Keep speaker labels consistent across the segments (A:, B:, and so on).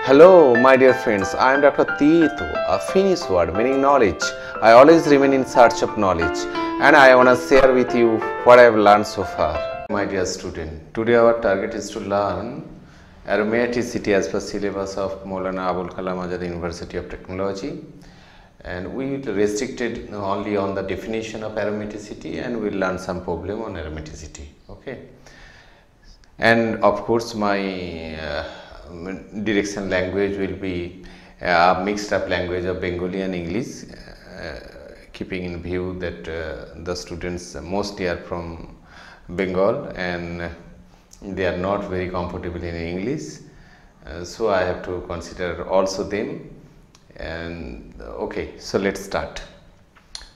A: Hello, my dear friends. I am Dr. Tito, a Finnish word meaning knowledge. I always remain in search of knowledge, and I want to share with you what I have learned so far. My dear student, today our target is to learn aromaticity as per syllabus of Maulana Abul Kalam Azad University of Technology, and we restricted only on the definition of aromaticity, and we will learn some problem on aromaticity. Okay, and of course my direction language will be a mixed up language of Bengali and English, keeping in view that the students mostly are from Bengal and they are not very comfortable in English, so I have to consider also them. And okay, so let's start.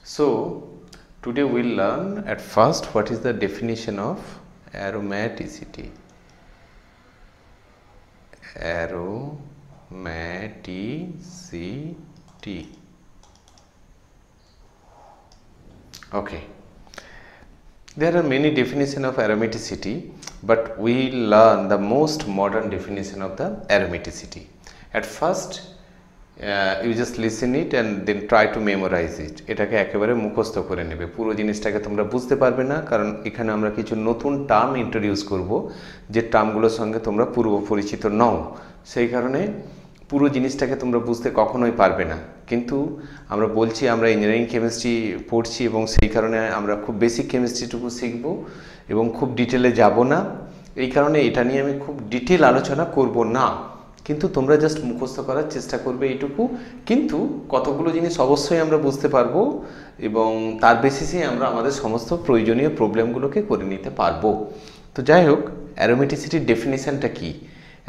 A: So today we will learn at first what is the definition of aromaticity. Aromaticity. Okay, there are many definitions of aromaticity, but we learn the most modern definition of the aromaticity. At first you just listen it and then try to memorize it. এটাকে একেবারে মুখস্থ করে নেবে, পুরো জিনিসটাকে তোমরা বুঝতে পারবে না, কারণ এখানে আমরা কিছু নতুন টার্ম ইন্ট্রোডিউস করব যে টার্মগুলোর সঙ্গে তোমরা পূর্ব পরিচিত নও, সেই কারণে পুরো জিনিসটাকে তোমরা বুঝতে কখনোই পারবে না। কিন্তু আমরা বলছি আমরা ইঞ্জিনিয়ারিং কেমিস্ট্রি পড়ছি এবং সেই কারণে আমরা খুব বেসিক কেমিস্ট্রিটুকু শিখব এবং খুব ডিটেলে যাব না, এই কারণে এটা নিয়ে আমি খুব ডিটেল আলোচনা করব না, কিন্তু তোমরা জাস্ট মুখস্থ করার চেষ্টা করবে এইটুকু। কিন্তু কতগুলো জিনিস অবশ্যই আমরা বুঝতে পারবো এবং তার বেসিসে আমরা আমাদের সমস্ত প্রয়োজনীয় প্রবলেমগুলোকে করে নিতে পারবো। তো যাই হোক, অ্যারোমেটিসিটির ডেফিনিশানটা কি?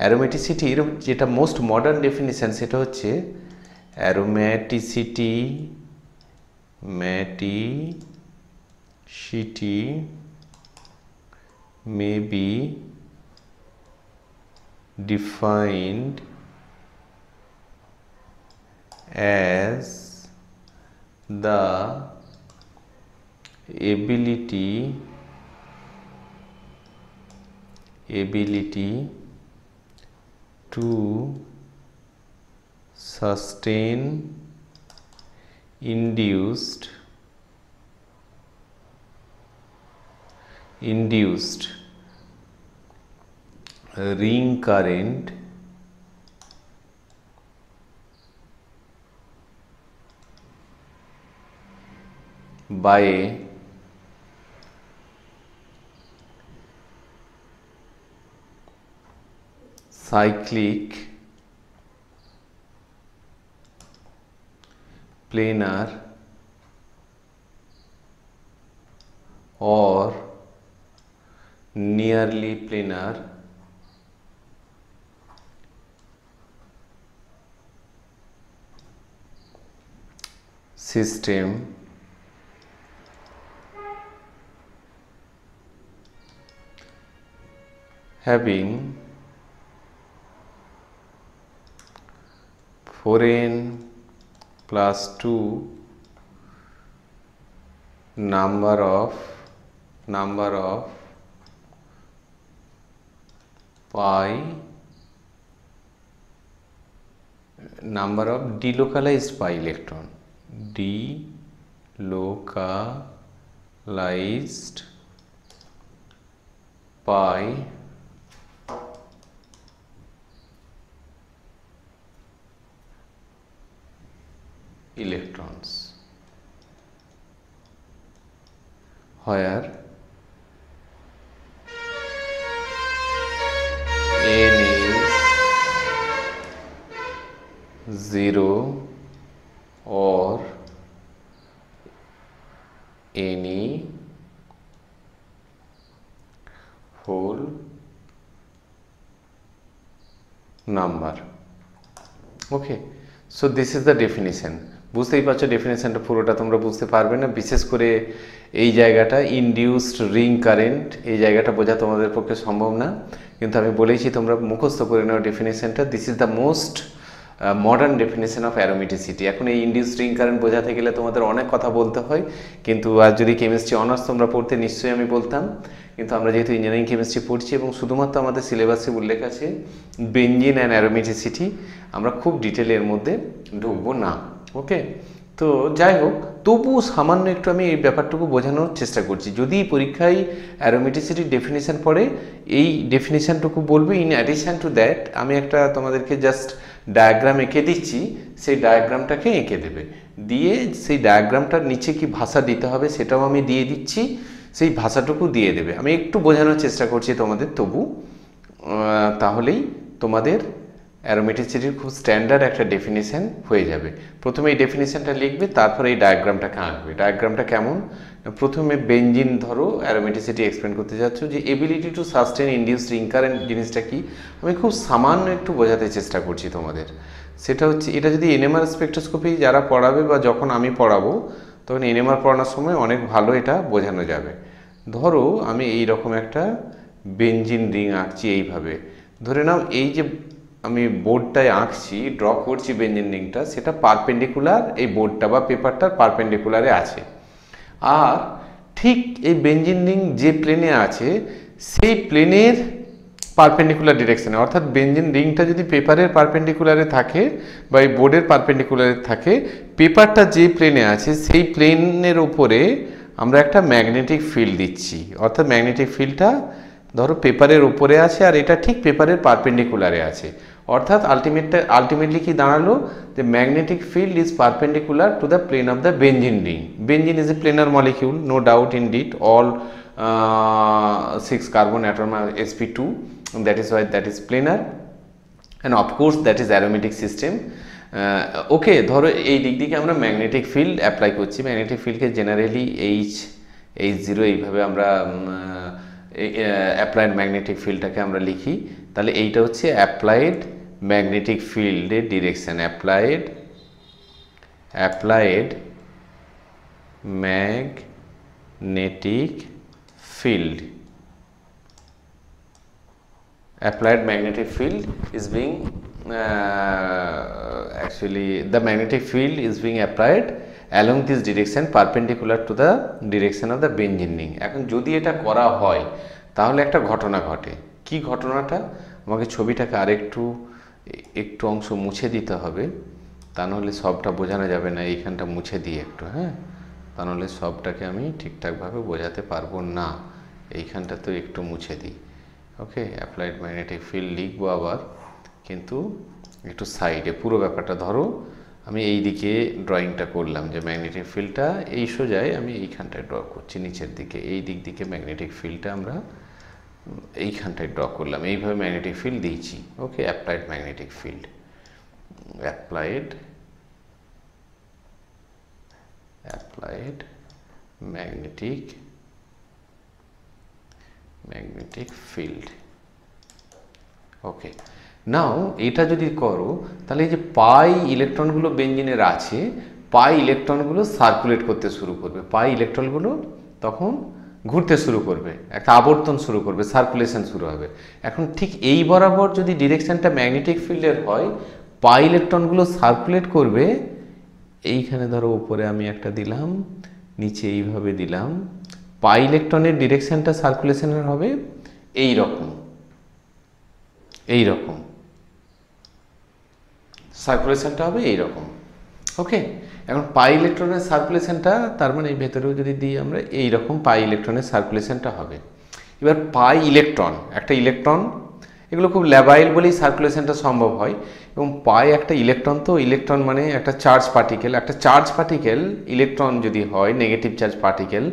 A: অ্যারোমেটিসিটির যেটা মোস্ট মডার্ন ডেফিনিশান সেটা হচ্ছে aromaticity may be defined as the ability to sustain induced ring current by a cyclic planar or nearly planar system having 4n plus 2 number of delocalized pi electron, delocalized pi electrons, where n is 0 or any whole number. Okay, so this is the definition. বুঝতেই পারছো ডেফিনেশনটা পুরোটা তোমরা বুঝতে পারবে না, বিশেষ করে এই জায়গাটা ইনডিউসড রিং কারেন্ট, এই জায়গাটা বোঝা তোমাদের পক্ষে সম্ভব না, কিন্তু আমি বলেইছি তোমরা মুখস্থ করে নাও ডেফিনেশনটা। This is the most modern definition of aromaticity. এখন এই ইনডিউসড রিং কারেন্ট বোঝাতে গেলে তোমাদের অনেক কথা বলতে হয়, কিন্তু আর যদি কেমিস্ট্রি অনার্স তোমরা পড়তে নিশ্চয়ই আমি বলতাম, কিন্তু আমরা যেহেতু ইঞ্জিনিয়ারিং কেমিস্ট্রি পড়ছি এবং শুধুমাত্র আমাদের সিলেবাসে উল্লেখ আছে বেঞ্জিন অ্যান্ড অ্যারোমেটিসিটি, আমরা খুব ডিটেলে এর মধ্যে ঢুকবো না। ওকে, তো যাই হোক, তবু সামান্য একটু আমি এই ব্যাপারটুকু বোঝানোর চেষ্টা করছি। যদি পরীক্ষায় অ্যারোমেটিসিটির ডেফিনেশন পড়ে, এই ডেফিনেশনটুকু বলবে। ইন অ্যাডিশন টু দ্যাট আমি একটা তোমাদেরকে জাস্ট ডায়াগ্রাম এঁকে দিচ্ছি, সেই ডায়াগ্রামটাকে এঁকে দেবে, দিয়ে সেই ডায়াগ্রামটার নিচে কি ভাষা দিতে হবে সেটাও আমি দিয়ে দিচ্ছি, সেই ভাষাটুকু দিয়ে দেবে। আমি একটু বোঝানোর চেষ্টা করছি তোমাদের, তবু তাহলেই তোমাদের অ্যারোমেটিসিটির খুব স্ট্যান্ডার্ড একটা ডেফিনেশন হয়ে যাবে। প্রথমে এই ডেফিনেশনটা লিখবে, তারপরে এই ডায়াগ্রামটাকে আঁকবে। ডায়াগ্রামটা কেমন? প্রথমে বেঞ্জিন ধরো, অ্যারোমেটিসিটি এক্সপ্লেন করতে যাচ্ছ, যে ability to sustain induced ring current জিনিসটা কি আমি খুব সামান্য একটু বোঝাতে চেষ্টা করছি তোমাদের। সেটা হচ্ছে, এটা যদি এনএমআর স্পেকট্রোস্কোপি যারা পড়াবে বা যখন আমি পড়াবো তখন এনএমআর পড়ানোর সময় অনেক ভালো এটা বোঝানো যাবে। ধরো আমি এই রকম একটা বেঞ্জিন রিং আঁকছি এইভাবে, ধরে নাও এই যে আমি বোর্ডটায় আঁকছি, ড্র করছি বেঞ্জিন রিংটা, সেটা পারপেন্ডিকুলার এই বোর্ডটা বা পেপারটার পারপেন্ডিকুলারে আছে। আর ঠিক এই বেঞ্জিন রিং যে প্লেনে আছে সেই প্লেনের পারপেন্ডিকুলার ডিরেকশনে, অর্থাৎ বেঞ্জিন রিংটা যদি পেপারের পারপেন্ডিকুলারে থাকে বা এই বোর্ডের পারপেন্ডিকুলারে থাকে, পেপারটা যে প্লেনে আছে সেই প্লেনের উপরে আমরা একটা ম্যাগনেটিক ফিল্ড দিচ্ছি। অর্থাৎ ম্যাগনেটিক ফিল্ডটা ধরো পেপারের উপরে আছে আর এটা ঠিক পেপারের পারপেন্ডিকুলারে আছে। অর্থাৎ আলটিমেটলি কি দাঁড়ালো, যে magnetic field is perpendicular to the plane of the benzene ring. Benzene is a planar molecule, no doubt in it, all 6 carbon atom are sp2, that is why that is planar, and of course that is aromatic system. ওকে, ধরো এই দিক দিকে আমরা magnetic field apply করছি। Magnetic ফিল্ডকে generally H0 এইভাবে আমরা applied magnetic ফিল্ডটাকে আমরা লিখি। তাহলে এইটা হচ্ছে অ্যাপ্লাইড ম্যাগনেটিক ফিল্ডের direction, applied magnetic field. Applied magnetic field is being actually the magnetic field is being applied along this direction perpendicular to the direction of the benzene ring. এখন যদি এটা করা হয় তাহলে একটা ঘটনা ঘটে। কি ঘটনাটা? আমাকে ছবিটাকে আরেকটু একটু অংশ মুছে দিতে হবে, তা নাহলে সবটা বোঝানো যাবে না। এইখানটা মুছে দিই একটু, হ্যাঁ, তা নাহলে সবটাকে আমি ঠিকঠাকভাবে বোঝাতে পারবো না। এইখানটা তো একটু মুছে দিই। ওকে, অ্যাপ্লাইড ম্যাগনেটিক ফিল্ড লিখবো আবার, কিন্তু একটু সাইডে। পুরো ব্যাপারটা ধরো আমি এই দিকে ড্রয়িংটা করলাম, যে ম্যাগনেটিক ফিল্ডটা এই সোজায় আমি এইখানটায় ড্র করছি, নিচের দিকে এই দিক দিকে ম্যাগনেটিক ফিল্ডটা আমরা এইখানটায় ড্র করলাম, এইভাবে ম্যাগনেটিক ফিল্ড দিয়েছি। Okay, applied magnetic field, applied magnetic field. Okay, now এটা যদি করো তাহলে এই যে পাই ইলেকট্রনগুলো বেঞ্জিনের আছে, পাই ইলেকট্রনগুলো সার্কুলেট করতে শুরু করবে, পাই ইলেকট্রনগুলো তখন ঘুরতে শুরু করবে, একটা আবর্তন শুরু করবে, সার্কুলেশন শুরু হবে। এখন ঠিক এই বরাবর যদি ডিরেকশনটা ম্যাগনেটিক ফিল্ডের হয়, পাই ইলেকট্রনগুলো সার্কুলেট করবে। এইখানে ধরো উপরে আমি একটা দিলাম, নিচে এইভাবে দিলাম। পাই ইলেকট্রনের ডিরেকশনটা সার্কুলেশনের হবে এই রকম, সার্কুলেশনটা হবে এই রকম। ওকে, এখন পাই ইলেকট্রনের সার্কুলেশনটা, তার মানে এই ভেতরেও যদি দিই আমরা, এই রকম পাই ইলেকট্রনের সার্কুলেশনটা হবে। এবার পাই ইলেকট্রন, একটা ইলেকট্রন, এগুলো খুব ল্যাবাইল বলেই সার্কুলেশনটা সম্ভব হয়। এবং পাই একটা ইলেকট্রন, তো ইলেকট্রন মানে একটা চার্জ পার্টিকেল। একটা চার্জ পার্টিকেল ইলেকট্রন যদি হয়, নেগেটিভ চার্জ পার্টিকেল,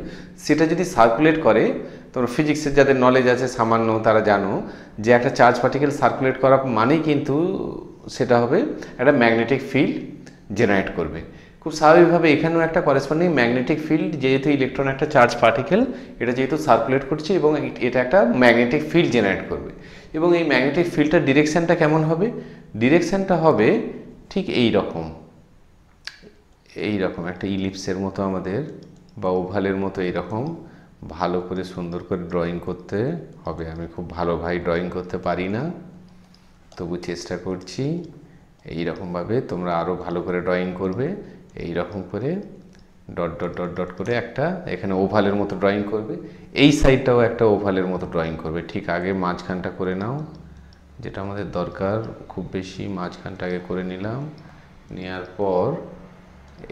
A: সেটা যদি সার্কুলেট করে, তোমরা ফিজিক্সের যাদের নলেজ আছে সামান্য তারা জানো যে একটা চার্জ পার্টিকেল সার্কুলেট করা মানেই কিন্তু সেটা হবে একটা ম্যাগনেটিক ফিল্ড জেনারেট করবে। খুব স্বাভাবিকভাবে এখানেও একটা করেসপন্ডিং ম্যাগনেটিক ফিল্ড, যেহেতু ইলেকট্রন একটা চার্জ পার্টিকেল, এটা যেহেতু সার্কুলেট করছে এবং এটা একটা ম্যাগনেটিক ফিল্ড জেনারেট করবে। এবং এই ম্যাগনেটিক ফিল্ডটার ডিরেকশনটা কেমন হবে? ডিরেকশনটা হবে ঠিক এই রকম একটা ইলিপসের মতো আমাদের, বা ওভালের মতো এইরকম। ভালো করে সুন্দর করে ড্রয়িং করতে হবে। আমি খুব ভালো ড্রয়িং করতে পারি না, তবু চেষ্টা করছি। এই রকম ভাবে তোমরা আরো ভালো করে ড্রয়িং করবে, এই রকম করে ডট ডট ডট ডট করে একটা এখানে ওভালের মতো ড্রয়িং করবে, এই সাইডটাও একটা ওভালের মতো ড্রয়িং করবে। ঠিক আগে মাঝখানটা করে নাও, যেটা আমাদের দরকার খুব বেশি, মাঝখানটা আগে করে নিলাম, নেওয়ার পর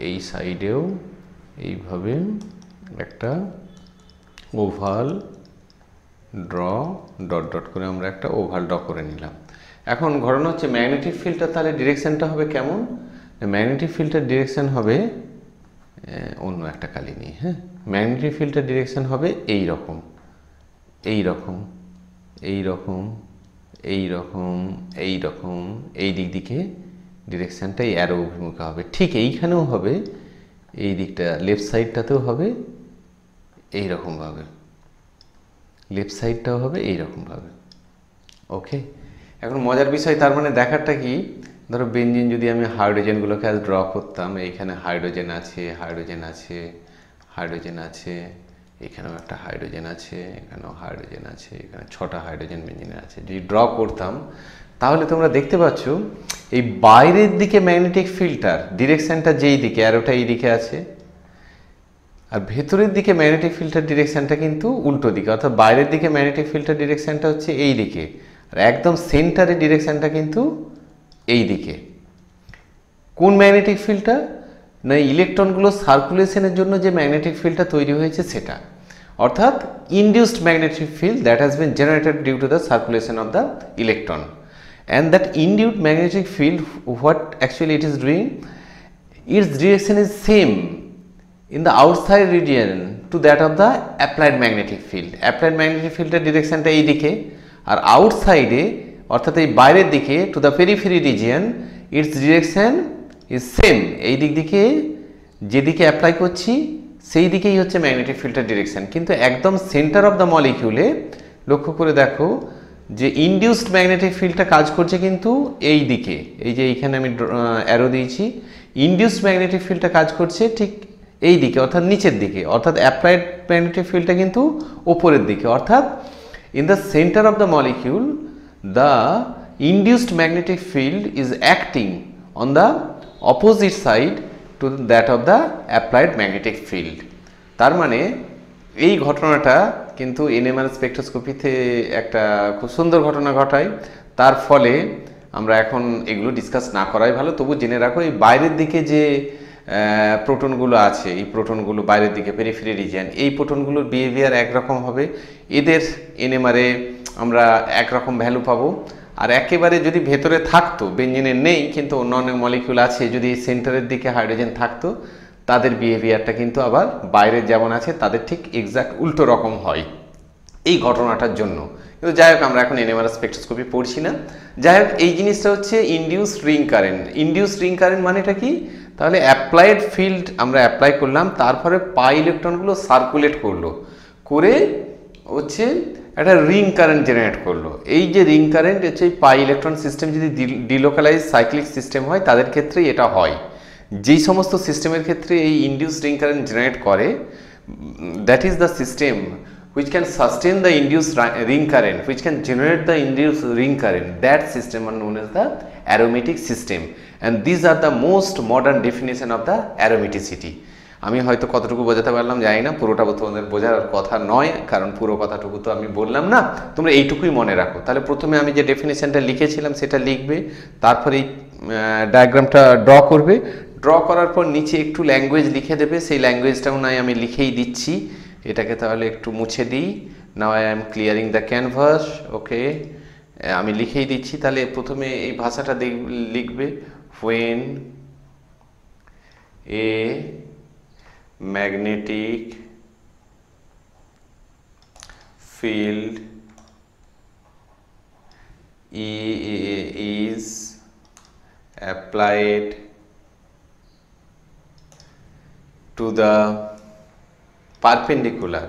A: এই সাইডেও এইভাবে একটা ওভাল ড্র ডট ডট করে আমরা একটা ওভাল ড্র করে নিলাম। এখন ঘটনা হচ্ছে ম্যাগনেটিক ফিল্ডটা তাহলে ডিরেকশনটা হবে কেমন? ম্যাগনেটিক ফিল্ডের ডিরেকশন হবে অন্য একটা কালি নিয়ে, হ্যাঁ, ম্যাগনেটিক ফিল্ডের ডিরেকশন হবে এই রকম, এই রকম, এই রকম, এই রকম, এই রকম, এই দিক দিকে ডিরেকশনটা এই অ্যারো অভিমুখে হবে। ঠিক এইখানেও হবে, এই দিকটা লেফট সাইডটাতেও হবে এই রকমভাবে, লেফট সাইডটাও হবে এই রকমভাবে। ওকে, এখন মজার বিষয় তার মানে দেখারটা কি, ধরো বেঞ্জিন যদি আমি হাইড্রোজেনগুলোকে আজ ড্র করতাম, এইখানে হাইড্রোজেন আছে, হাইড্রোজেন আছে, হাইড্রোজেন আছে, এখানেও একটা হাইড্রোজেন আছে, এখানেও হাইড্রোজেন আছে, এখানে 6টা হাইড্রোজেন বেঞ্জিনের আছে। যদি ড্র করতাম তাহলে তোমরা দেখতে পাচ্ছ এই বাইরের দিকে ম্যাগনেটিক ফিল্ডটার ডিরেকশনটা যেই দিকে, অ্যারোটা এই দিকে আছে, আর ভেতরের দিকে ম্যাগনেটিক ফিল্ডের ডিরেকশনটা কিন্তু উল্টো দিকে, অর্থাৎ বাইরের দিকে ম্যাগনেটিক ফিল্ডের ডিরেকশনটা হচ্ছে এই দিকে, আর একদম সেন্টারের ডিরেকশনটা কিন্তু এই দিকে। কোন ম্যাগনেটিক ফিল্ডটা? না, ইলেকট্রনগুলো সার্কুলেশনের জন্য যে ম্যাগনেটিক ফিল্ডটা তৈরি হয়েছে সেটা, অর্থাৎ induced magnetic field that has been generated due to the circulation of the electron, and that induced magnetic field, what actually it is doing, its direction is same in the outside region to that of the applied magnetic field. applied magnetic field এর ডিরেকশনটা এই দিকে, আর আউটসাইডে অর্থাৎ এই বাইরের দিকে to the periphery region it's direction is same, এই দিক দিকে যেদিকে অ্যাপ্লাই করছি সেই দিকেই হচ্ছে ম্যাগনেটিক ফিল্ডের ডিরেকশন। কিন্তু একদম সেন্টার অফ দ্য মলিকিউলে লক্ষ্য করে দেখো যে ইনডিউসড ম্যাগনেটিক ফিল্ডটা কাজ করছে কিন্তু এই দিকে, এই যে এইখানে আমি অ্যারো দিয়েছি, ইনডিউসড ম্যাগনেটিক ফিল্ডটা কাজ করছে ঠিক এই দিকে, অর্থাৎ নিচের দিকে, অর্থাৎ অ্যাপ্লাইড ম্যাগনেটিক ফিল্ডটা কিন্তু ওপরের দিকে, অর্থাৎ in the centre of the molecule the induced magnetic field is acting on the opposite side to that of the applied magnetic field. তার মানে এই ঘটনাটা কিন্তু এনএমআর স্পেকট্রোস্কোপিতে একটা খুব সুন্দর ঘটনা ঘটায়। তার ফলে আমরা এখন এগুলো ডিসকাস না করাই ভালো, তবু জেনে রাখো এই বাইরের দিকে যে প্রোটনগুলো আছে, এই প্রোটনগুলো বাইরের দিকে পেরিফেরি রিজিয়ন, এই প্রোটনগুলোর বিহেভিয়ার একরকম হবে, এদের এনএমআরে আমরা একরকম ভ্যালু পাবো। আর একেবারে যদি ভেতরে থাকতো, বেঞ্জিনের নেই কিন্তু অন্য অনেক মলিকিউল আছে, যদি সেন্টারের দিকে হাইড্রোজেন থাকতো তাদের বিহেভিয়ারটা কিন্তু আবার বাইরে যেমন আছে তাদের ঠিক এক্সাক্ট উল্টো রকম হয় এই ঘটনাটার জন্য। কিন্তু যাই হোক, আমরা এখন এনএমআর স্পেকট্রোস্কোপি পড়ছি না। যাই হোক, এই জিনিসটা হচ্ছে induced ring current. Induced ring current মানেটা কি? তাহলে অ্যাপ্লাইড ফিল্ড আমরা অ্যাপ্লাই করলাম, তারপরে পাই ইলেকট্রনগুলো সার্কুলেট করলো, করে হচ্ছে একটা রিং কারেন্ট জেনারেট করলো। এই যে রিং কারেন্ট হচ্ছে পাই ইলেকট্রন সিস্টেম যদি ডিলোকালাইজ সাইক্লিক সিস্টেম হয় তাদের ক্ষেত্রেই এটা হয়। যেই সমস্ত সিস্টেমের ক্ষেত্রে এই ইনডিউসড রিং কারেন্ট জেনারেট করে, that is the system which can sustain the induced ring current, which can generate the induced ring current, that system are known as the aromatic system, and these are the most modern definition of the aromaticity. আমি হয়তো কতটুকু বোঝাতে পারলাম জানি না, পুরোটা তোমাদের বোঝার কথা নয়, কারণ পুরো কথাটুকু তো আমি বললাম না, তোমরা এইটুকুই মনে রাখো। তাহলে প্রথমে আমি যে ডেফিনেশনটা লিখেছিলাম সেটা লিখবে, তারপরে এই ডায়াগ্রামটা ড্র করবে, ড্র করার পর নিচে একটু ল্যাঙ্গুয়েজ লিখে দেবে, সেই ল্যাঙ্গুয়েজটাও নাই আমি লিখেই দিচ্ছি, এটাকে তাহলে একটু মুছে দিই। Now I am clearing the canvas. Okay, আমি লিখেই দিচ্ছি। তাহলে প্রথমে এই ভাষাটা লিখবে, when a magnetic field is applied to the perpendicular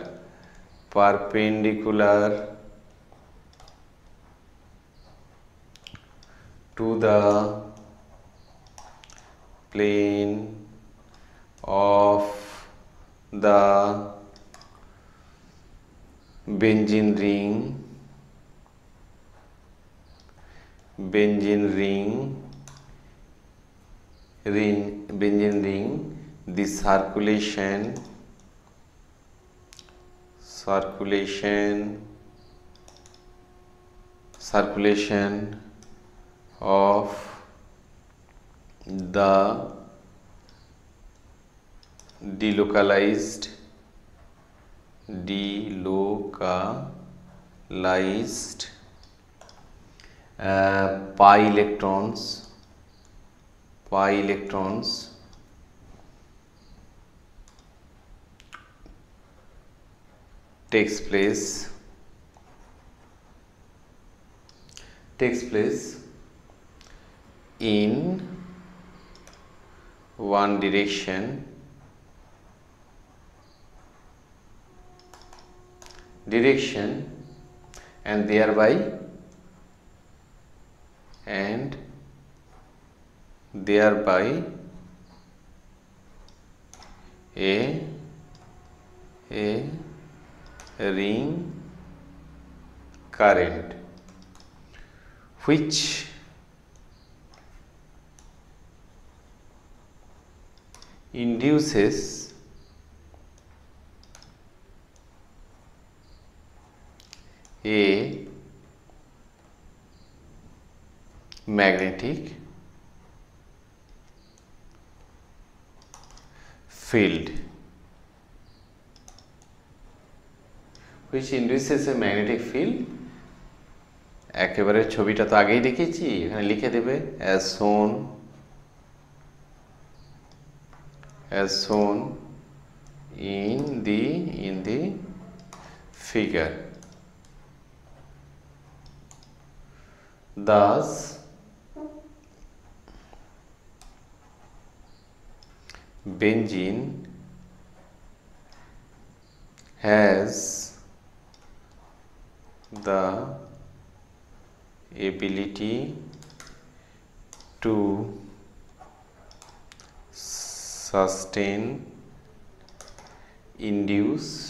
A: to the plane of the benzene ring benzene ring, the circulation of the delocalized pi electrons takes place in one direction and thereby a ring current which induces a magnetic field, একেবারে ছবিটা তো আগেই দেখিয়েছি, এখানে লিখে দেবে as shown in the figure. Thus benzene has the ability to sustain induced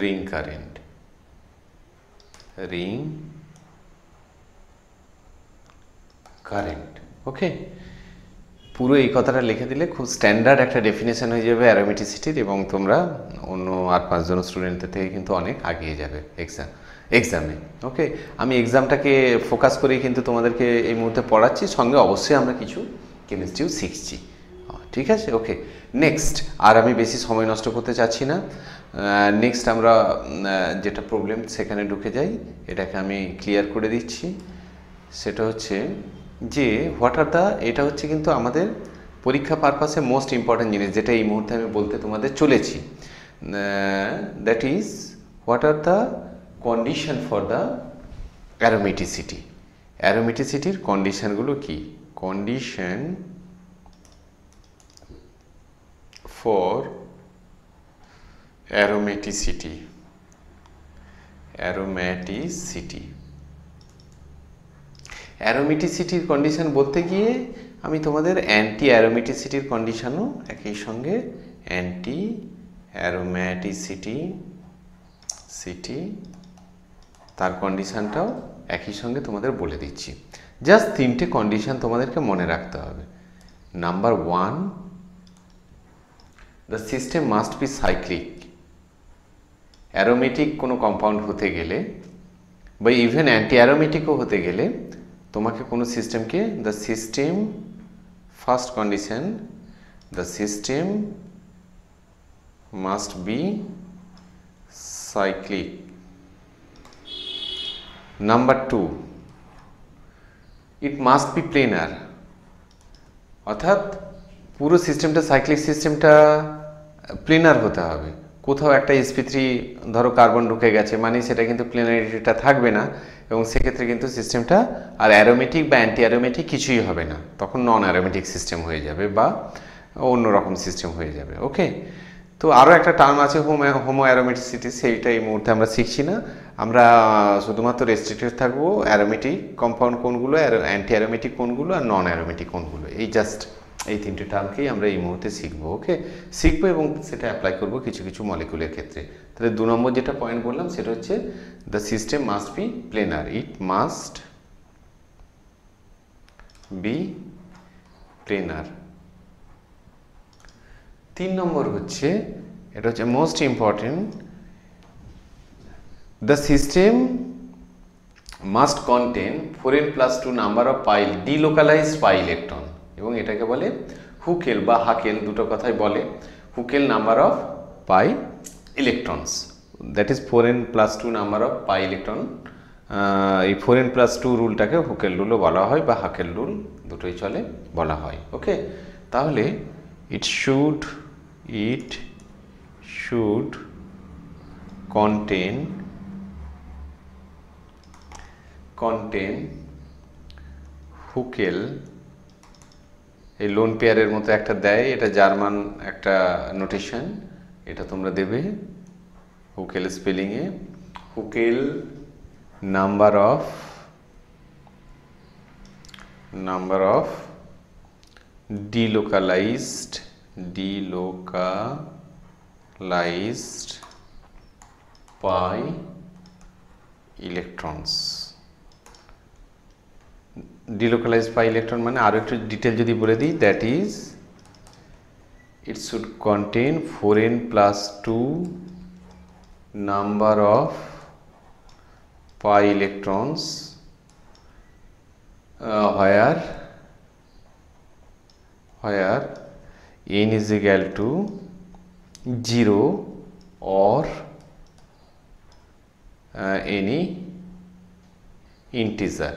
A: ring current. ওকে, পুরো এই কথাটা লিখে দিলে খুব স্ট্যান্ডার্ড একটা ডেফিনেশন হয়ে যাবে অ্যারোমেটিসিটির, এবং তোমরা অন্য আর 5 জন স্টুডেন্টদের থেকে কিন্তু অনেক আগিয়ে যাবে এক্সামে। ওকে, আমি এক্সামটাকে ফোকাস করেই কিন্তু তোমাদেরকে এই মুহূর্তে পড়াচ্ছি, সঙ্গে অবশ্যই আমরা কিছু কেমিস্ট্রিও শিখছি, ঠিক আছে? ওকে, নেক্সট আর আমি বেশি সময় নষ্ট করতে চাচ্ছি না। নেক্সট আমরা যেটা প্রবলেম সেখানে ঢুকে যাই, এটাকে আমি ক্লিয়ার করে দিচ্ছি। সেটা হচ্ছে যে এটা হচ্ছে কিন্তু আমাদের পরীক্ষা পারপাসে মোস্ট ইম্পর্ট্যান্ট জিনিস, যেটা এই মুহূর্তে আমি বলতে তোমাদের চলেছি। That is what are the condition for the aromaticity. অ্যারোমেটিসিটির কন্ডিশনগুলো কি? কন্ডিশন ফর অ্যারোমেটিসিটির কন্ডিশন বলতে গিয়ে আমি তোমাদের অ্যান্টি অ্যারোমেটিসিটির কন্ডিশনও একই সঙ্গে অ্যান্টি অ্যারোমেটিসিটি তার কন্ডিশনটাও একই সঙ্গে তোমাদের বলে দিচ্ছি। জাস্ট 3টে কন্ডিশন তোমাদেরকে মনে রাখতে হবে। Number 1, the system must be cyclic. Aromatic কোনো কম্পাউন্ড হতে গেলে বা ইভেন অ্যান্টি অ্যারোমেটিকও হতে গেলে তোমাকে কোনো সিস্টেমকে first condition, the system must be cyclic. Number 2, it must be planer. অর্থাৎ পুরো সিস্টেমটা, সাইক্লিক সিস্টেমটা প্লেনার হতে হবে। কোথাও একটা sp3 ধরো কার্বন ঢুকে গেছে মানে সেটা কিন্তু প্লেনারিটিটা থাকবে না, এবং সেক্ষেত্রে কিন্তু সিস্টেমটা আর অ্যারোমেটিক বা অ্যান্টি অ্যারোমেটিক কিছুই হবে না, তখন নন অ্যারোমেটিক সিস্টেম হয়ে যাবে বা অন্যরকম সিস্টেম হয়ে যাবে। ওকে, তো আরও একটা টার্ম আছে হোমো অ্যারোমেটিসিটি, সেইটা এই মুহূর্তে আমরা শিখছি না। আমরা শুধুমাত্র রেস্ট্রিক্টেড থাকবো অ্যারোমেটিক কম্পাউন্ড কোনগুলো, অ্যান্টি অ্যারোমেটিক কোনগুলো আর নন অ্যারোমেটিক কোনগুলো, এই জাস্ট এই তিনটে টার্মকেই আমরা এই মুহূর্তে শিখবো। ওকে, শিখবো এবং সেটা অ্যাপ্লাই করবো কিছু কিছু মলিকুলের ক্ষেত্রে। তাহলে 2 নম্বর যেটা পয়েন্ট বললাম সেটা হচ্ছে the system must be planer, it must be planer. 3 নম্বর হচ্ছে, এটা হচ্ছে most important, the system must contain 4n+2 number of pi delocalised pi electron, এবং এটাকে বলে হুকেল বা হাকেল, দুটো কথাই বলে। Hückel number of pi electrons, that is 4n+2 number of pi electron. এই 4n+2 রুলটাকে হুকেল রুলও বলা হয় বা হাকেল রুল, দুটোই চলে বলা হয়। ওকে, তাহলে ইট শুড contain হুকেল, এই লোন পেয়ারের মতো একটা দেয়, এটা জার্মান একটা নোটেশন, এটা তোমরা দেবে হুকেল স্পেলিংয়ে। Huckel number of delocalized pi electrons। delocalized pi electron মানে আরো একটু ডিটেল যদি বলে দিই, that is it should contain 4n+2 number of pi electrons where n is equal to 0 or any integer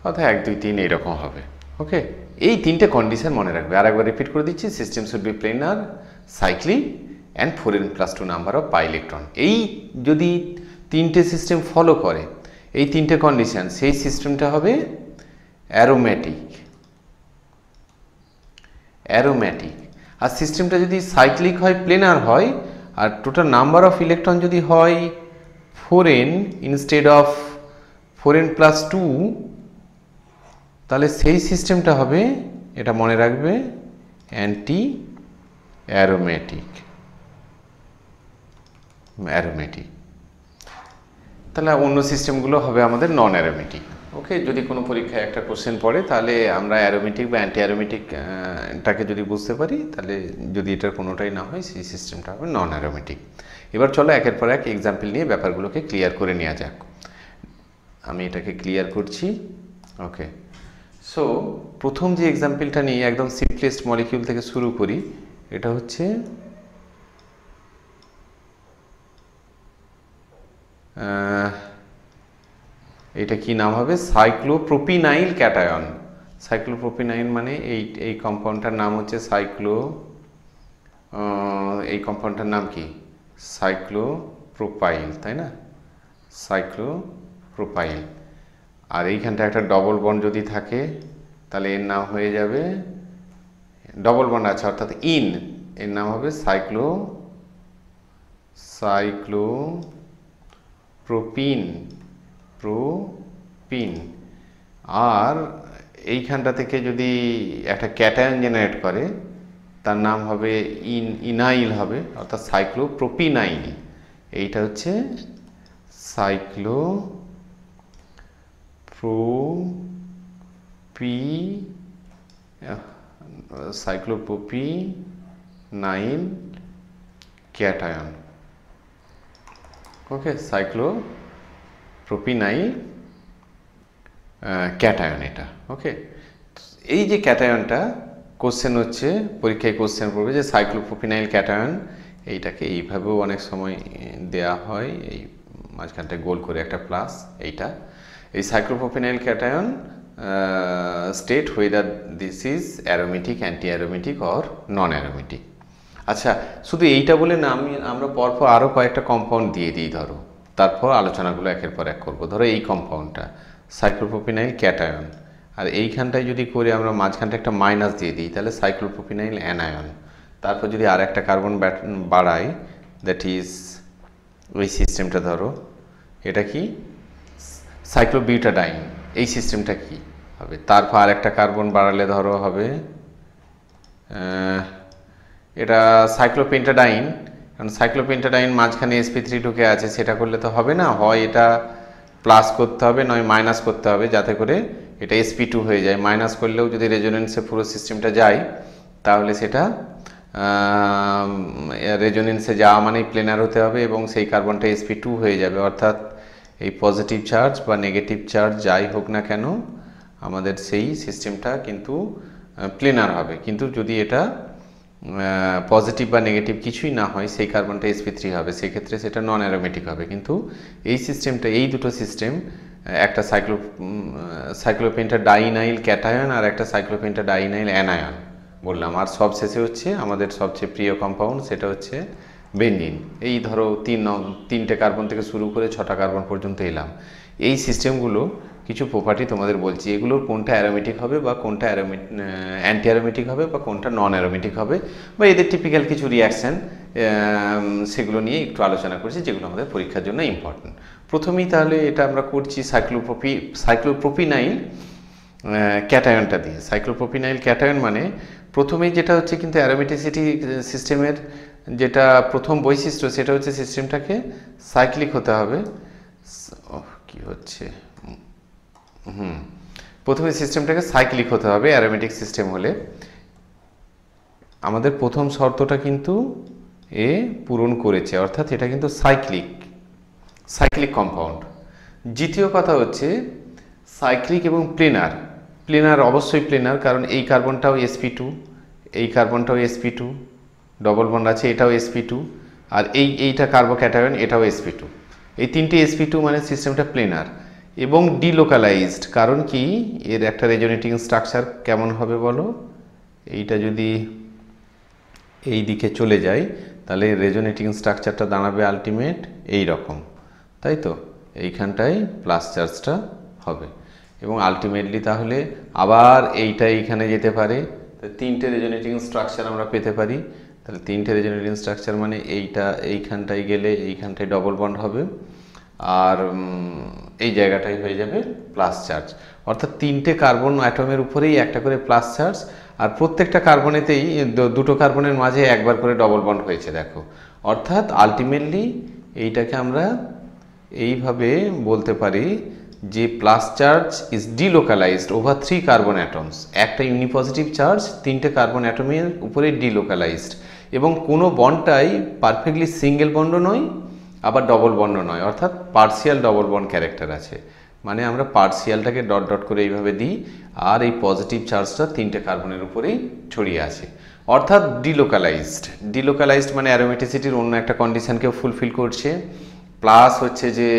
A: অর্থাৎ 1 2 3 এইরকম হবে। ওকে, এই তিনটে কন্ডিশন মনে রাখবে। আর একবার রিপিট করে দিচ্ছি, system should be planer, cyclic and 4n+2 number of pi electron. এই যদি তিনটে সিস্টেম ফলো করে, এই তিনটে কন্ডিশন, সেই সিস্টেমটা হবে অ্যারোম্যাটিক। আর সিস্টেমটা যদি সাইক্লিক হয়, প্লেনার হয়, আর টোটাল নাম্বার অফ ইলেকট্রন যদি হয় 4n ইনস্টেড অফ 4n+2, তাহলে সেই সিস্টেমটা হবে, এটা মনে রাখবে, অ্যান্টি অ্যারোম্যাটিক। তাহলে অন্য সিস্টেমগুলো হবে আমাদের নন অ্যারোমেটিক। ওকে, যদি কোনো পরীক্ষায় একটা কোশ্চেন পড়ে, তাহলে আমরা অ্যারোমেটিক বা অ্যান্টি অ্যারোমেটিকটাকে যদি বুঝতে পারি, তাহলে যদি এটার কোনোটাই না হয়, সেই সিস্টেমটা হবে নন অ্যারোমেটিক। এবার চলো একের পর এক এক্সাম্পল নিয়ে ব্যাপারগুলোকে ক্লিয়ার করে নেওয়া যাক। আমি এটাকে ক্লিয়ার করছি। ওকে, সো প্রথম যে এক্সাম্পলটা নিয়ে একদম সিম্পলেস্ট মলিকিউল থেকে শুরু করি, এটা হচ্ছে এটা কি নাম হবে, সাইক্লোপ্রোপিনাইল ক্যাটায়ন। সাইক্লোপ্রোপিনাইল মানে এই কম্পাউন্ডটার নাম হচ্ছে এই কম্পাউন্ডটার নাম কি, সাইক্লোপ্রোপাইল, তাই না, সাইক্লোপ্রোপাইল। আর এইখানটা একটা ডবল বন্ড যদি থাকে, তাহলে এর নাম হয়ে যাবে, ডবল বন্ড আছে অর্থাৎ এর নাম হবে সাইক্লোপ্রোপিন। আর এইখানটা থেকে যদি একটা ক্যাটায়ন জেনারেট করে, তার নাম হবে ইনাইল হবে, অর্থাৎ সাইক্লোপ্রোপিনাইল। এইটা হচ্ছে সাইক্লোপ্রোপিনাইল ক্যাটায়ন। ওকে, সাইক্লোপ্রোপিনাইল ক্যাটায়ন এটা। ওকে, এই যে ক্যাটায়নটা কোশ্চেন হচ্ছে, পরীক্ষায় কোশ্চেন পড়বে যে সাইক্লোপ্রোপিনাইল ক্যাটায়ন, এইটাকে এইভাবেও অনেক সময় দেয়া হয়, এই মাঝখানটা গোল করে একটা প্লাস। এইটা এই cyclopropenyl cation state whether this is aromatic, anti aromatic or non aromatic। আচ্ছা, শুধু এইটা বলে না, আমরা পরপর আরও কয়েকটা কম্পাউন্ড দিয়ে দিই, ধরো, তারপর আলোচনাগুলো একের পর এক করবো। ধরো এই কম্পাউন্ডটা সাইক্লোপ্রোপিনাইল ক্যাটায়ন, আর এইখানটায় যদি করে আমরা মাঝখানটা একটা মাইনাস দিয়ে দিই, তাহলে সাইক্লোপ্রোপিনাইল অ্যানায়ন। তারপর যদি আর একটা কার্বন বাড়াই, দ্যাট ইজ ওই সিস্টেমটা, ধরো এটা কি সাইক্লোবিউটাডাইন, এই সিস্টেমটা কি হবে? তারপর আর একটা কার্বন বাড়ালে ধরো হবে এটা সাইক্লোপেন্টাডাইন, কারণ সাইক্লোপেন্টাডাইন মাঝখানে sp3 ঢুকে আছে, সেটা করলে তো হবে না, হয় এটা প্লাস করতে হবে নয় মাইনাস করতে হবে যাতে করে এটা sp2 হয়ে যায়। মাইনাস করলেও যদি রেজোনেন্সে পুরো সিস্টেমটা যায় তাহলে সেটা রেজোনেন্সে যাওয়া মানেই প্লেনার হতে হবে এবং সেই কার্বনটা sp2 হয়ে যাবে, অর্থাৎ এই পজিটিভ চার্জ বা নেগেটিভ চার্জ যাই হোক না কেন আমাদের সেই সিস্টেমটা কিন্তু প্লেনার হবে। কিন্তু যদি এটা পজিটিভ বা নেগেটিভ কিছুই না হয় সেই কার্বনটা sp3 হবে, সেক্ষেত্রে সেটা নন অ্যারোমেটিক হবে। কিন্তু এই সিস্টেমটা, এই দুটো সিস্টেম, একটা সাইক্লোপেন্টাডাইনাইল ক্যাটায়ন আর একটা সাইক্লোপেন্টাডাইনাইল অ্যানায়ন বললাম, আর সব শেষে হচ্ছে আমাদের সবচেয়ে প্রিয় কম্পাউন্ড, সেটা হচ্ছে বেনজিন। এই ধরো তিনটে কার্বন থেকে শুরু করে 6টা কার্বন পর্যন্ত এলাম। এই সিস্টেমগুলো কিছু প্রপার্টি তোমাদের বলছি, এগুলোর কোনটা অ্যারোমেটিক হবে বা কোনটা অ্যান্টি অ্যারোমেটিক হবে বা কোনটা নন অ্যারোমেটিক হবে, বা এদের টিপিক্যাল কিছু রিয়াকশান সেগুলো নিয়ে একটু আলোচনা করছি, যেগুলো আমাদের পরীক্ষার জন্য ইম্পর্টেন্ট। প্রথমেই তাহলে এটা আমরা করছি সাইক্লোপ্রোপিনাইল ক্যাটায়নটা দিয়ে। সাইক্লোপ্রোপিনাইল ক্যাটায়ন মানে প্রথমেই যেটা হচ্ছে কিন্তু অ্যারোমেটিসিটি সিস্টেমের যেটা প্রথম বৈশিষ্ট্য, সেটা হচ্ছে সিস্টেমটাকে সাইক্লিক হতে হবে। কি হচ্ছে প্রথমে সিস্টেমটাকে সাইক্লিক হতে হবে অ্যারোমেটিক সিস্টেম হলে। আমাদের প্রথম শর্তটা কিন্তু এ পূরণ করেছে, অর্থাৎ এটা কিন্তু সাইক্লিক কম্পাউন্ড। দ্বিতীয় কথা হচ্ছে সাইক্লিক এবং প্লেনার অবশ্যই প্লেনার, কারণ এই কার্বনটাও sp2, এই কার্বনটাও sp2, ডবল বন্ড আছে, এটাও sp2, আর এইটা কার্বোক্যাটায়ন, এটাও sp2। এই তিনটে sp2 মানে সিস্টেমটা প্লেনার এবং ডিলোকালাইজড। কারণ কি, এর একটা রেজোনেটিং স্ট্রাকচার কেমন হবে বলো? এইটা যদি এই দিকে চলে যায় তাহলে রেজোনেটিং স্ট্রাকচারটা দাঁড়াবে আলটিমেট এই রকম, তাই তো? এইখানটায় প্লাস চার্জটা হবে এবং আলটিমেটলি তাহলে আবার এইটা এইখানে যেতে পারে, তিনটে রেজোনেটিং স্ট্রাকচার আমরা পেতে পারি। তাহলে তিনটে রেজোনেটিং স্ট্রাকচার মানে এইটা এইখানটায় গেলে এইখানটায় ডবল বন্ড হবে আর এই জায়গাটাই হয়ে যাবে প্লাস চার্জ, অর্থাৎ তিনটে কার্বন অ্যাটমের উপরেই একটা করে প্লাস চার্জ, আর প্রত্যেকটা কার্বনেতেই দুটো কার্বনের মাঝে একবার করে ডবল বন্ড হয়েছে দেখো। অর্থাৎ আলটিমেটলি এইটাকে আমরা এইভাবে বলতে পারি যে plus charge is delocalised over 3 carbon atoms. একটা ইউনিপজিটিভ চার্জ তিনটে কার্বন অ্যাটমের উপরে ডিলোকালাইজড, এবং কোনো বন্ডটাই পারফেক্টলি সিঙ্গেল বন্ড নয় আবার ডবল বন্ড নয়, অর্থাৎ পার্সিয়াল ডবল বন্ড ক্যারেক্টার আছে। মানে আমরা পার্সিয়ালটাকে ডট ডট করে এইভাবে দিই আর এই পজিটিভ চার্জটা তিনটে কার্বনের উপরেই ছড়িয়ে আছে, অর্থাৎ ডিলোকালাইজড মানে অ্যারোমেটিসিটির অন্য একটা কন্ডিশনকেও ফুলফিল করছে, প্লাস হচ্ছে যে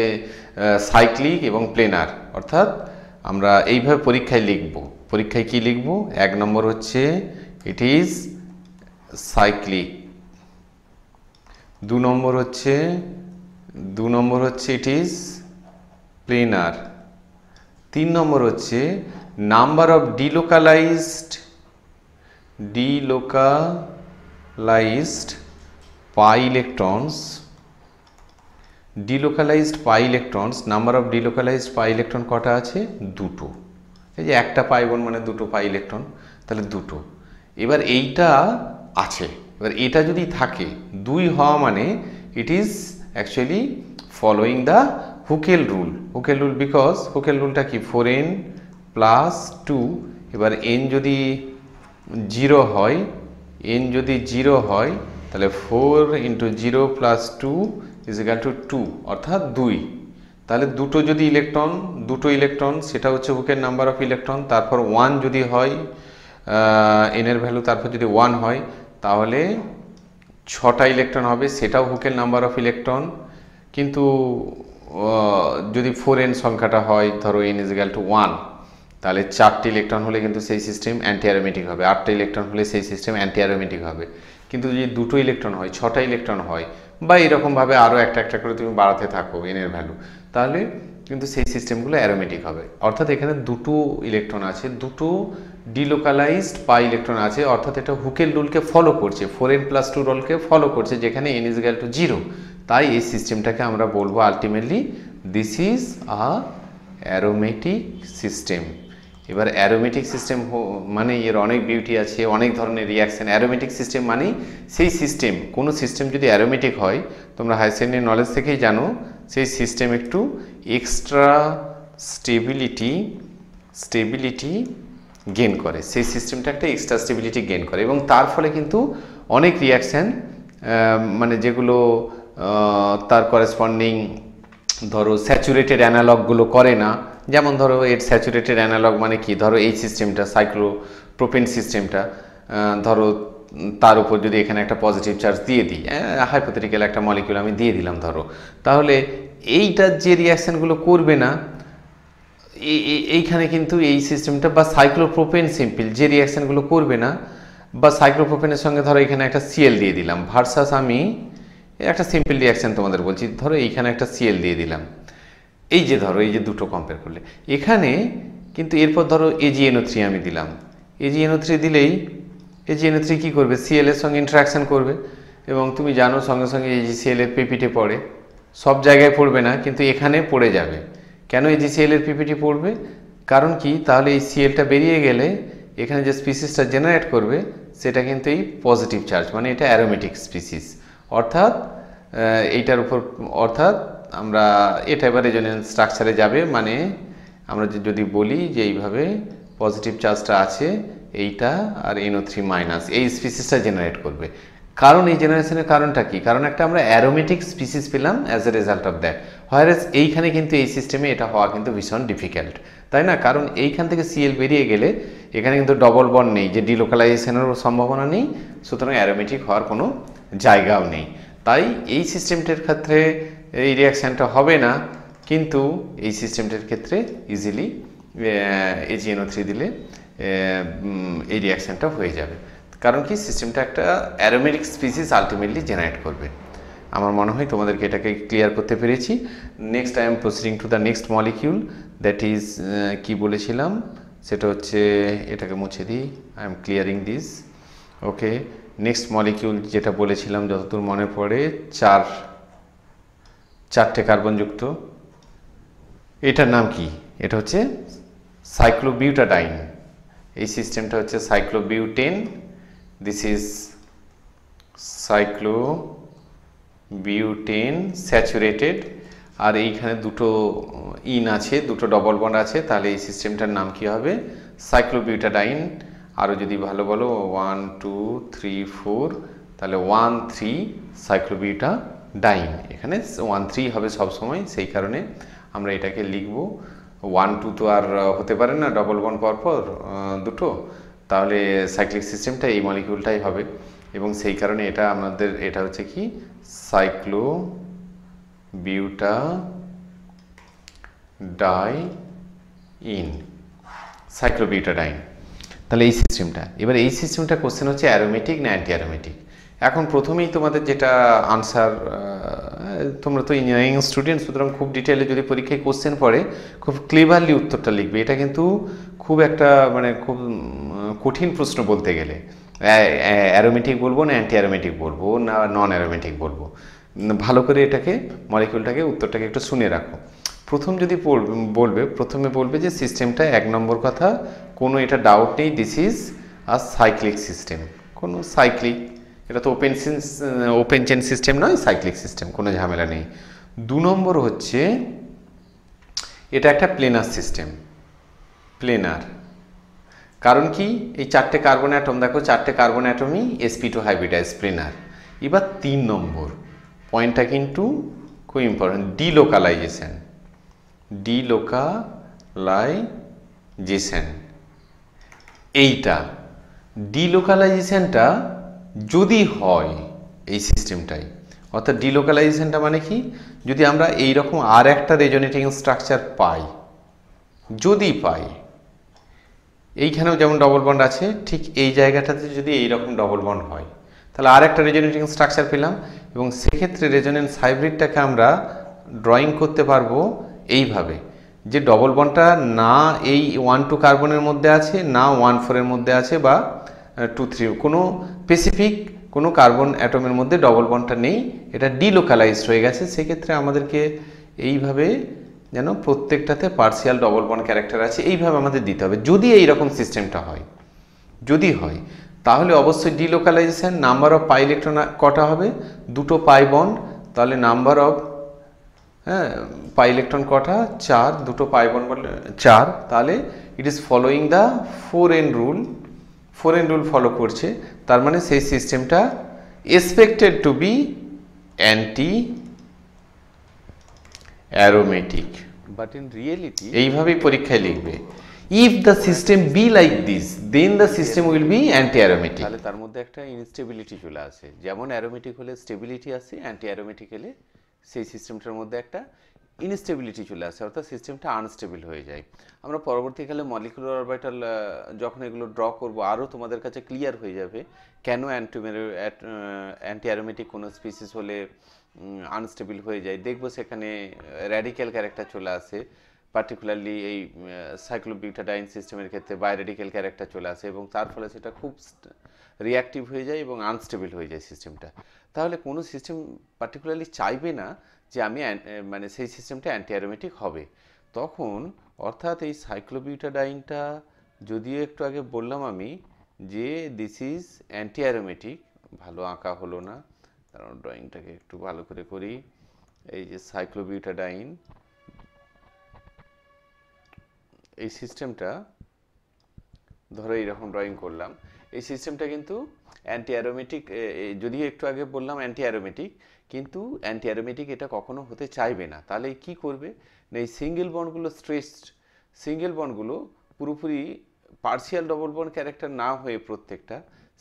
A: সাইক্লিক এবং প্লেনার। অর্থাৎ আমরা এইভাবে পরীক্ষায় লিখব। পরীক্ষায় কি লিখব? 1 নম্বর হচ্ছে ইট ইজ সাইক্লিক, 2 নম্বর হচ্ছে ইট ইজ প্লেনার, 3 নম্বর হচ্ছে number of delocalised pi electrons, number of delocalised pi electron কটা আছে? 2টো। এই যে একটা পাই বন্ড মানে 2টো পাই ইলেকট্রন, তাহলে 2টো। এবার এইটা আছে, এবার এটা যদি থাকে 2 হওয়া মানে it is actually following the Huckel rule. Because Huckel রুলটা কি? 4n plus 2। এবার n যদি 0 হয় তাহলে 4 × 0 + 2 = 2, অর্থাৎ 2। তাহলে দুটো ইলেকট্রন সেটা হচ্ছে হুকের নাম্বার অফ ইলেকট্রন, তারপর 1 যদি হয় n এর ভ্যালু, তারপর যদি 1 হয় তাহলে 6টা ইলেকট্রন হবে, সেটাও হুকের নাম্বার অফ ইলেকট্রন। কিন্তু যদি 4n সংখ্যাটা হয়, ধরো n = 1, তাহলে 4টে ইলেকট্রন হলে কিন্তু সেই সিস্টেম অ্যান্টি অ্যারোমেটিক হবে, 8টে ইলেকট্রন হলে সেই সিস্টেম অ্যান্টি অ্যারোমেটিক হবে। কিন্তু যদি 2টো ইলেকট্রন হয়, 6টা ইলেকট্রন হয়, বা এরকমভাবে আরও একটা করে তুমি বাড়াতে থাকো n এর ভ্যালু, তাহলে কিন্তু সেই সিস্টেমগুলো অ্যারোমেটিক হবে। অর্থাৎ এখানে 2টো ইলেকট্রন আছে, 2টো ডিলোকালাইজড পাই ইলেকট্রন আছে, অর্থাৎ এটা হুকেল রুলকে ফলো করছে, 4n + 2 রুলকে ফলো করছে, যেখানে n = 0। তাই এই সিস্টেমটাকে আমরা বলবো ultimately this is a aromatic system. এবার অ্যারোমেটিক সিস্টেম মানে এর অনেক বিউটি আছে, অনেক ধরনের রিয়াকশান। অ্যারোমেটিক সিস্টেম মানে সেই সিস্টেম, কোনো সিস্টেম যদি অ্যারোমেটিক হয়, তোমরা হাই সেকেন্ডারি নলেজ থেকেই জানো, সেই সিস্টেম একটু এক্সট্রা স্টেবিলিটি গেন করে, সেই সিস্টেমটা একটা এক্সট্রা স্টেবিলিটি গেন করে, এবং তার ফলে কিন্তু অনেক রিয়াকশান মানে যেগুলো তার করেসপন্ডিং ধরো স্যাচুরেটেড অ্যানালগগুলো করে না। যেমন ধরো এর স্যাচুরেটেড অ্যানালগ মানে কি, ধরো এই সিস্টেমটা সাইক্লোপ্রোপেন সিস্টেমটা, ধরো তার উপর যদি এখানে একটা পজিটিভ চার্জ দিয়ে দিই, হাইপোথেটিক্যাল একটা মলিকিউল আমি দিয়ে দিলাম ধরো, তাহলে এইটার যে রিয়াকশানগুলো করবে না এইখানে কিন্তু এই সিস্টেমটা, বা সাইক্লোপ্রোপেন সিম্পল যে রিয়াকশানগুলো করবে না, বা সাইক্লোপ্রোপেনের সঙ্গে ধরো এখানে একটা সিএল দিয়ে দিলাম, ভার্সাস আমি একটা সিম্পল রিয়াকশান তোমাদের বলছি, ধরো এইখানে একটা সিএল দিয়ে দিলাম, এই যে ধরো এই যে দুটো কম্পেয়ার করলে এখানে কিন্তু, এরপর ধরো AgNO3 আমি দিলাম, AgNO3 দিলেই AgNO3 কী করবে, সিএল এর সঙ্গে ইন্টারাকশান করবে, এবং তুমি জানো সঙ্গে সঙ্গে AgCl এর পিপিটি পড়ে, সব জায়গায় পড়বে না কিন্তু এখানে পড়ে যাবে। কেন AgCl এর পিপিটি পড়বে, কারণ কি, তাহলে এই সিএলটা বেরিয়ে গেলে এখানে যে স্পিসিসটা জেনারেট করবে সেটা কিন্তু এই পজিটিভ চার্জ, মানে এটা অ্যারোমেটিক স্পিসিস, অর্থাৎ এইটার উপর, অর্থাৎ আমরা এটা এবার রেজোনেন্স স্ট্রাকচারে যাবে, মানে আমরা যদি বলি যে এইভাবে পজিটিভ চার্জটা আছে এইটা, আর NO3 মাইনাস এই স্পিসিসটা জেনারেট করবে। কারণ এই জেনারেশনের কারণটা কি, কারণ একটা আমরা অ্যারোমেটিক স্পিসিস পেলাম as a result of that. Whereas এইখানে কিন্তু এই সিস্টেমে এটা হওয়া কিন্তু ভীষণ ডিফিকাল্ট, তাই না? কারণ এইখান থেকে সিএল বেরিয়ে গেলে এখানে কিন্তু ডবল বন্ড নেই, যে ডিলোকালাইজেশনেরও সম্ভাবনা নেই, সুতরাং অ্যারোমেটিক হওয়ার কোনো জায়গাও নেই। তাই এই সিস্টেমটার ক্ষেত্রে এই রিয়াকশানটা হবে না, কিন্তু এই সিস্টেমটার ক্ষেত্রে ইজিলি AgNO3 দিলে এই রিয়াকশানটা হয়ে যাবে। কারণ কি, সিস্টেমটা একটা অ্যারোমেটিক স্পিসিস আলটিমেটলি জেনারেট করবে। আমার মনে হয় তোমাদেরকে এটাকে ক্লিয়ার করতে পেরেছি। Next I am proceeding to the next molecule, that is কি বলেছিলাম সেটা হচ্ছে, এটাকে মুছে দিই, I am clearing this. Okay, next molecule যেটা বলেছিলাম যতদূর মনে পড়ে, চারটে কার্বনযুক্ত, এটার নাম কি, এটা হচ্ছে সাইক্লোবিউটাডাইন। এই সিস্টেমটা হচ্ছে cyclobutane, this is cyclobutane saturated, আর এইখানে দুটো ইন আছে, দুটো ডবল বন্ড আছে, তাহলে এই সিস্টেমটার নাম কি হবে, সাইক্লোবিউটাডাইন। আরও যদি ভালো বলো 1 2 3 4, তাহলে 1,3 সাইক্লোবিউটাডাইন। এখানে 1,3 হবে সবসময়, সেই কারণে আমরা এটাকে লিখব। 1 2 তো আর হতে পারে না ডবল বন্ড পরপর দুটো, তাহলে সাইক্লিক সিস্টেমটা এই মলিকিউলটাই হবে, এবং সেই কারণে এটা আমাদের, এটা হচ্ছে কি সাইক্লোবিউটাডাইন। তাহলে এই সিস্টেমটা, এবার এই সিস্টেমটা কোশ্চেন হচ্ছে অ্যারোমেটিক না অ্যান্টি অ্যারোমেটিক। এখন প্রথমেই তোমাদের যেটা আনসার, তোমরা তো ইঞ্জিনিয়ারিং স্টুডেন্ট, সুতরাং খুব ডিটেলে যদি পরীক্ষায় কোশ্চেন পড়ে খুব ক্লিভারলি উত্তরটা লিখবে। এটা কিন্তু খুব একটা মানে খুব কঠিন প্রশ্ন বলতে গেলে, অ্যারোমেটিক বলবো না অ্যান্টি অ্যারোমেটিক বলবো না নন অ্যারোমেটিক বলবো, ভালো করে এটাকে মলিকিউলটাকে উত্তরটাকে একটু শুনে রাখো। প্রথম যদি প্রথমে বলবে যে সিস্টেমটা, এক নম্বর কথা, কোনো এটা ডাউট নেই, this is a cyclic system, কোনো সাইক্লিক, এটা তো ওপেন চেন সিস্টেম নয়, সাইক্লিক সিস্টেম, কোনো ঝামেলা নেই। 2 নম্বর হচ্ছে এটা একটা প্লেনার সিস্টেম, প্লেনার। কারণ কি, এই চারটে কার্বন অ্যাটম, দেখো চারটে কার্বন অ্যাটমই sp2 হাইব্রিডাইজ, প্লেনার। এবার 3 নম্বর পয়েন্টটা কিন্তু খুব ইম্পর্টেন্ট, ডিলোকালাইজেশন। এইটা ডিলোকালাইজেশনটা যদি হয় এই সিস্টেমটাই, অর্থাৎ ডিলোকালাইজেশনটা মানে কি, যদি আমরা এই রকম আর একটা রেজোনেটিং স্ট্রাকচার পাই, যদি পাই, এইখানেও যেমন ডবল বন্ড আছে, ঠিক এই জায়গাটাতে যদি এই রকম ডবল বন্ড হয়, তাহলে আর একটা রেজোনেটিং স্ট্রাকচার পেলাম, এবং সেক্ষেত্রে রেজোনেন্স হাইব্রিডটাকে আমরা ড্রয়িং করতে পারবো এইভাবে, যে ডবল বন্ডটা না এই 1 2 কার্বনের মধ্যে আছে, না 1 4 এর মধ্যে আছে, বা 2 3, কোনো স্পেসিফিক কোনো কার্বন অ্যাটমের মধ্যে ডবল বন্ডটা নেই, এটা ডিলোকালাইজড হয়ে গেছে। সেক্ষেত্রে আমাদেরকে এইভাবে যেন প্রত্যেকটাতে পার্সিয়াল ডবল বন্ড ক্যারেক্টার আছে, এইভাবে আমাদের দিতে হবে। যদি এই রকম সিস্টেমটা হয়, যদি হয়, তাহলে অবশ্যই delocalisation number of pi electron কটা হবে, দুটো পাই বন্ড, তাহলে নাম্বার অফ পাই ইলেকট্রন কটা, 4, দুটো পাই বন্ড বলে 4, তাহলে it is following the 4n rule, 4n rule follow করছে, তার মানে সেই সিস্টেমটা expected to be anti aromatic, but in reality এইভাবেই পরীক্ষায় লিখবে, if the system be like this then the system will be anti aromatic। তাহলে তার মধ্যে একটা ইনস্টেবিলিটি চলে আসে, যেমন অ্যারোমেটিক হলে স্টেবিলিটি আসে, অ্যান্টি অ্যারোমেটিক হলে সেই সিস্টেমটার মধ্যে একটা ইনস্টেবিলিটি চলে আসে, অর্থাৎ সিস্টেমটা আনস্টেবল হয়ে যায়। আমরা পরবর্তীকালে মলিকুলার অরবিটাল যখন এগুলো ড্র করব, আরও তোমাদের কাছে ক্লিয়ার হয়ে যাবে কেন অ্যান্টি অ্যারোমেটিক কোনো স্পিসিস হলে আনস্টেবল হয়ে যায়। দেখবো সেখানে র্যাডিক্যাল ক্যারেক্টার চলে আসে, পার্টিকুলারলি এই সাইক্লোবিউটাডাইন সিস্টেমের ক্ষেত্রে বায়োরেডিক্যাল ক্যারেক্টার চলে আসে, এবং তার ফলে সেটা খুব রিঅ্যাক্টিভ হয়ে যায় এবং আনস্টেবল হয়ে যায় সিস্টেমটা। তাহলে কোনো সিস্টেম পার্টিকুলারলি চাইবে না যে আমি মানে সেই সিস্টেমটা অ্যান্টি অ্যারোমেটিক হবে তখন, অর্থাৎ এই সাইক্লোবিউটাডাইনটা যদিও একটু আগে বললাম আমি যে দিস ইজ অ্যান্টি অ্যারোমেটিক, ভালো আঁকা হলো না, কারণ ড্রয়িংটাকে একটু ভালো করে করি। এই যে সাইক্লোবিউটাডাইন, এই সিস্টেমটা ধরো এইরকম ড্রয়িং করলাম, এই সিস্টেমটা কিন্তু অ্যান্টি অ্যারোমেটিক, যদিও একটু আগে বললাম অ্যান্টি অ্যারোমেটিক, কিন্তু অ্যান্টি অ্যারোমেটিক এটা কখনো হতে চাইবে না। তাহলে কি করবে না, এই সিঙ্গেল বন্ডগুলো স্ট্রেসড, সিঙ্গেল বন্ডগুলো পুরোপুরি পার্সিয়াল ডবল বন্ড ক্যারেক্টার না হয়ে প্রত্যেকটা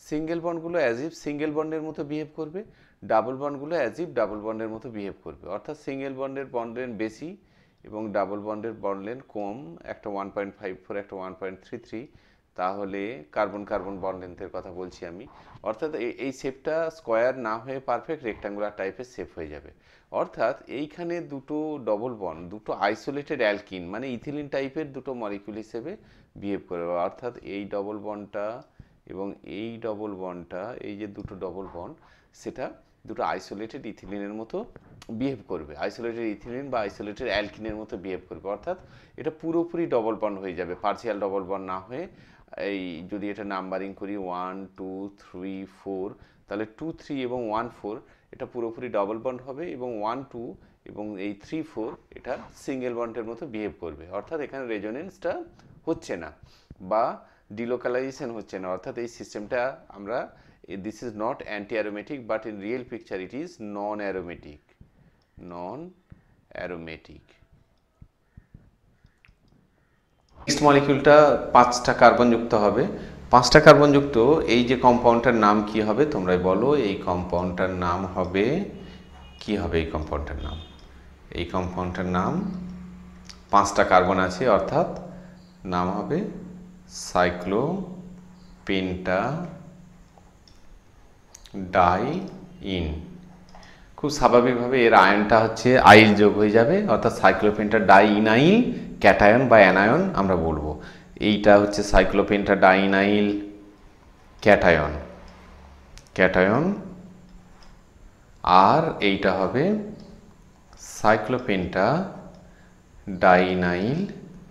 A: সিঙ্গেল বন্ডগুলো অ্যাজ ইফ সিঙ্গেল বন্ডের মতো বিহেভ করবে, ডাবল বন্ডগুলো অ্যাজ ইফ ডাবল বন্ডের মতো বিহেভ করবে, অর্থাৎ সিঙ্গেল বন্ডের বন্ড লেন্থ বেশি এবং ডাবল বন্ডের বন্ড লেন্থ কম, একটা 1.54 একটা 1.33, তাহলে কার্বন কার্বন বন্ড লেন্থের কথা বলছি আমি, অর্থাৎ এই শেপটা স্কোয়ার না হয়ে পারফেক্ট রেক্ট্যাঙ্গুলার টাইপের শেপ হয়ে যাবে। অর্থাৎ এইখানে দুটো ডবল বন্ড, দুটো আইসোলেটেড অ্যালকিন মানে ইথিলিন টাইপের দুটো মলিকিউল হিসেবে বিহেভ করবে, অর্থাৎ এই ডবল বন্ডটা এবং এই ডবল বন্ডটা, এই যে দুটো ডবল বন্ড, সেটা দুটো আইসোলেটেড ইথিলিনের মতো বিহেভ করবে, আইসোলেটেড ইথিলিন বা আইসোলেটেড অ্যালকিনের মতো বিহেভ করবে, অর্থাৎ এটা পুরোপুরি ডবল বন্ড হয়ে যাবে, পার্সিয়াল ডবল বন্ড না হয়ে। এই যদি এটা নাম্বারিং করি 1 2 3 4, তাহলে 2 3 এবং 1 4 এটা পুরোপুরি ডবল বন্ড হবে, এবং 1 2 এবং এই 3 4 এটা সিঙ্গেল বন্ডের মতো বিহেভ করবে, অর্থাৎ এখানে রেজোনেন্সটা হচ্ছে না বা ডিলোকালাইজেশন হচ্ছে না, অর্থাৎ এই সিস্টেমটা আমরা this is not anti aromatic but in real picture it is non aromatic, non aromatic. Next মলিকিউলটা 5টা কার্বন যুক্ত হবে, 5টা কার্বন যুক্ত এই যে কম্পাউন্ডটার নাম কি হবে তোমরাই বলো, এই কম্পাউন্ডটার নাম হবে কি হবে, এই কম্পাউন্ডটার নাম, এই কম্পাউন্ডটার নাম 5টা কার্বন আছে, অর্থাৎ নাম হবে সাইক্লোপেন্টাডাইইন। খুব স্বাভাবিকভাবে এর আয়নটা হচ্ছে আইল যোগ হয়ে যাবে, অর্থাৎ সাইক্লোপেন্টাডাইইনাইল ক্যাটায়ন বা অ্যানায়ন আমরা বলবো। এইটা হচ্ছে সাইক্লোপেন্টাডাইইনাইল ক্যাটায়ন, ক্যাটায়ন, আর এইটা হবে সাইক্লোপেন্টাডাইইনাইল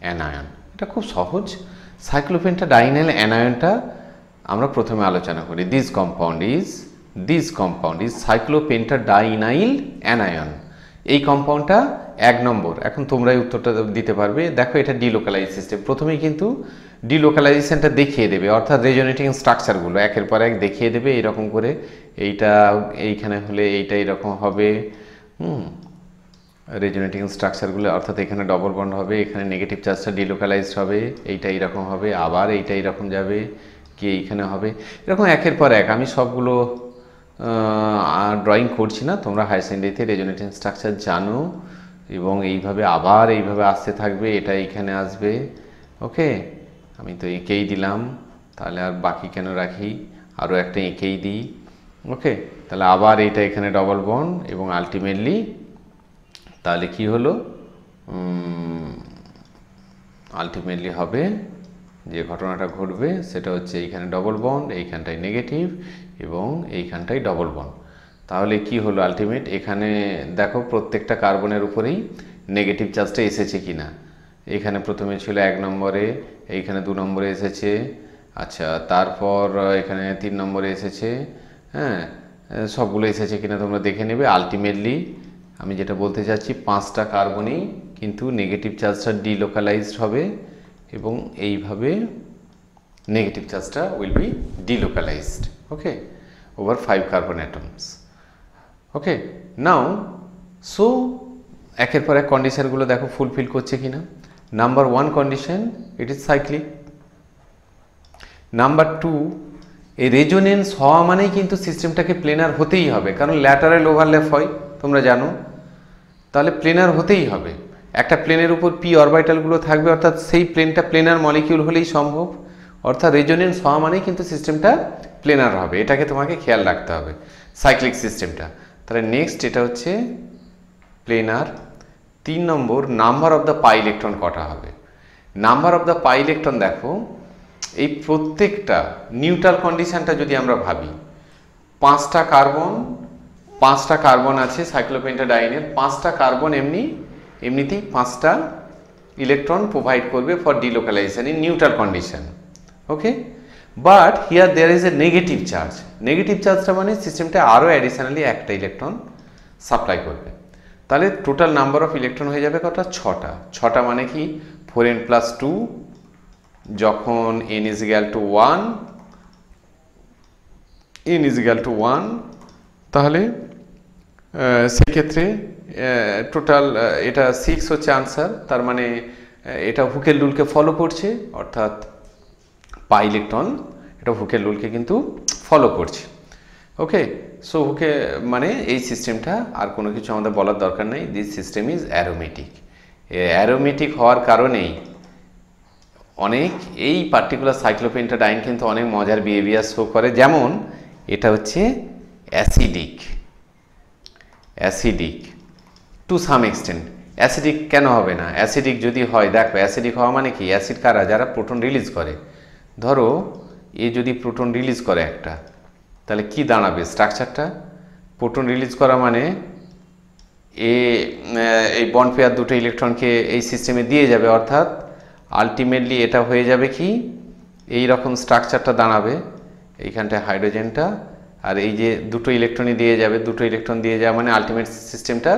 A: অ্যানায়ন। এটা খুব সহজ। সাইক্লোপেন্টাডাইইনাইল অ্যানায়নটা আমরা প্রথমে আলোচনা করি। This compound is cyclopentadienyl anion. এই কম্পাউন্ডটা 1 নম্বর। এখন তোমরাই উত্তরটা দিতে পারবে। দেখো এটা ডিলোকালাইজ সিস্টেম, প্রথমেই কিন্তু ডিলোকালাইজেশনটা দেখিয়ে দেবে, অর্থাৎ রেজোনেটিং স্ট্রাকচারগুলো একের পর এক দেখিয়ে দেবে এরকম করে। এইটা এইখানে হলে এইটা এরকম হবে, রেজোনেটিং স্ট্রাকচারগুলো, অর্থাৎ এখানে ডবল বন্ড হবে, এখানে নেগেটিভ চার্জটা ডিলোকালাইজড হবে, এইটা এরকম হবে, আবার এইটা এরকম যাবে, কি এইখানে হবে, এরকম একের পর এক। আমি সবগুলো ড্রয়িং করছি না, তোমরা হায়ার সেকেন্ডারিতে রেজোনেটিং স্ট্রাকচার জানো, এবং এইভাবে আবার এইভাবে আসতে থাকবে, এটা এইখানে আসবে। ওকে, আমি তো এঁকেই দিলাম, তাহলে আর বাকি কেন রাখি, আরও একটা এঁকেই দিই। ওকে, তাহলে আবার এইটা এখানে ডবল বন্ড, এবং আলটিমেটলি তাহলে কি হলো, আলটিমেটলি হবে যে ঘটনাটা ঘটবে সেটা হচ্ছে এইখানে ডবল বন্ড, এইখানটায় নেগেটিভ এবং এইখানটায় ডবল বন্ড। তাহলে কি হলো আলটিমেট, এখানে দেখো প্রত্যেকটা কার্বনের উপরেই নেগেটিভ চার্জটা এসেছে কিনা। এখানে প্রথমে ছিল 1 নম্বরে, এইখানে 2 নম্বরে এসেছে, আচ্ছা তারপর এখানে 3 নম্বরে এসেছে, হ্যাঁ সবগুলো এসেছে কিনা তোমরা দেখে নেবে। আলটিমেটলি আমি যেটা বলতে চাচ্ছি 5টা কার্বনই কিন্তু নেগেটিভ চার্জটা ডিলোকালাইজড হবে এবং এইভাবে নেগেটিভ চার্জটা will be delocalised, okay, over 5 carbon atoms. Okay, now so একের পর এক কন্ডিশনগুলো দেখো ফুলফিল করছে কিনা। Number 1 condition, it is cyclic. Number 2, এই রেজোনেন্স হওয়া মানেই কিন্তু সিস্টেমটাকে প্লেনার হতেই হবে, কারণ ল্যাটারাল ওভারল্যাপ হয় তোমরা জানো, তাহলে প্লেনার হতেই হবে। একটা প্লেনের উপর পি অরবিটালগুলো থাকবে, অর্থাৎ সেই প্লেনটা প্লেনার মলিকিউল হলেই সম্ভব, অর্থাৎ রেজোনেন্স হওয়া মানেই কিন্তু সিস্টেমটা প্লেনার হবে, এটাকে তোমাকে খেয়াল রাখতে হবে সাইক্লিক সিস্টেমটা। তাহলে নেক্সট এটা হচ্ছে planer. 3 number, number of the pi electron কটা হবে। Number of the pi electron দেখো, এই প্রত্যেকটা নিউট্রাল কন্ডিশনটা যদি আমরা ভাবি, 5টা কার্বন আছে সাইক্লোপেন্টাডাইনের, 5টা কার্বন এমনিতেই 5টা ইলেকট্রন প্রোভাইড করবে for delocalisation in neutral condition, okay. But here there is a negative charge. Negative চার্জটা মানে সিস্টেমটা আরও অ্যাডিশনালি একটা ইলেকট্রন সাপ্লাই করবে। তাহলে টোটাল নাম্বার অফ ইলেকট্রন হয়ে যাবে কটা? 6টা মানে কি 4n + 2, যখন n = 1, তাহলে সেক্ষেত্রে টোটাল এটা 6 হচ্ছে আনসার। তার মানে এটা হুকেল রুলকে ফলো করছে, অর্থাৎ পাই ইলেকট্রন এটা হুকেল রুলকে কিন্তু ফলো করছে, ওকে। সো হুকে মানে এই সিস্টেমটা আর কোনো কিছু আমাদের বলার দরকার নেই, this system is aromatic. Aromatic হওয়ার কারণেই অনেক এই পার্টিকুলার সাইক্লোপেন্টাডাইন কিন্তু অনেক মজার বিহেভিয়ার শো করে। যেমন এটা হচ্ছে acidic to some extent. Acidic কেন হবে না? অ্যাসিডিক যদি হয়, দেখো অ্যাসিডিক হওয়া মানে কি, অ্যাসিড কারা? যারা প্রোটন রিলিজ করে। ধরো এ যদি প্রোটন রিলিজ করে একটা, তাহলে কি দাঁড়াবে স্ট্রাকচারটা? প্রোটন রিলিজ করা মানে এই বন্ড পেয়ার দুটো ইলেকট্রনকে এই সিস্টেমে দিয়ে যাবে, অর্থাৎ আলটিমেটলি এটা হয়ে যাবে কি, এই রকম স্ট্রাকচারটা দাঁড়াবে। এইখানটায় হাইড্রোজেনটা আর এই যে দুটো ইলেকট্রনই দিয়ে যাবে, দুটো ইলেকট্রন দিয়ে যাওয়া মানে আলটিমেট সিস্টেমটা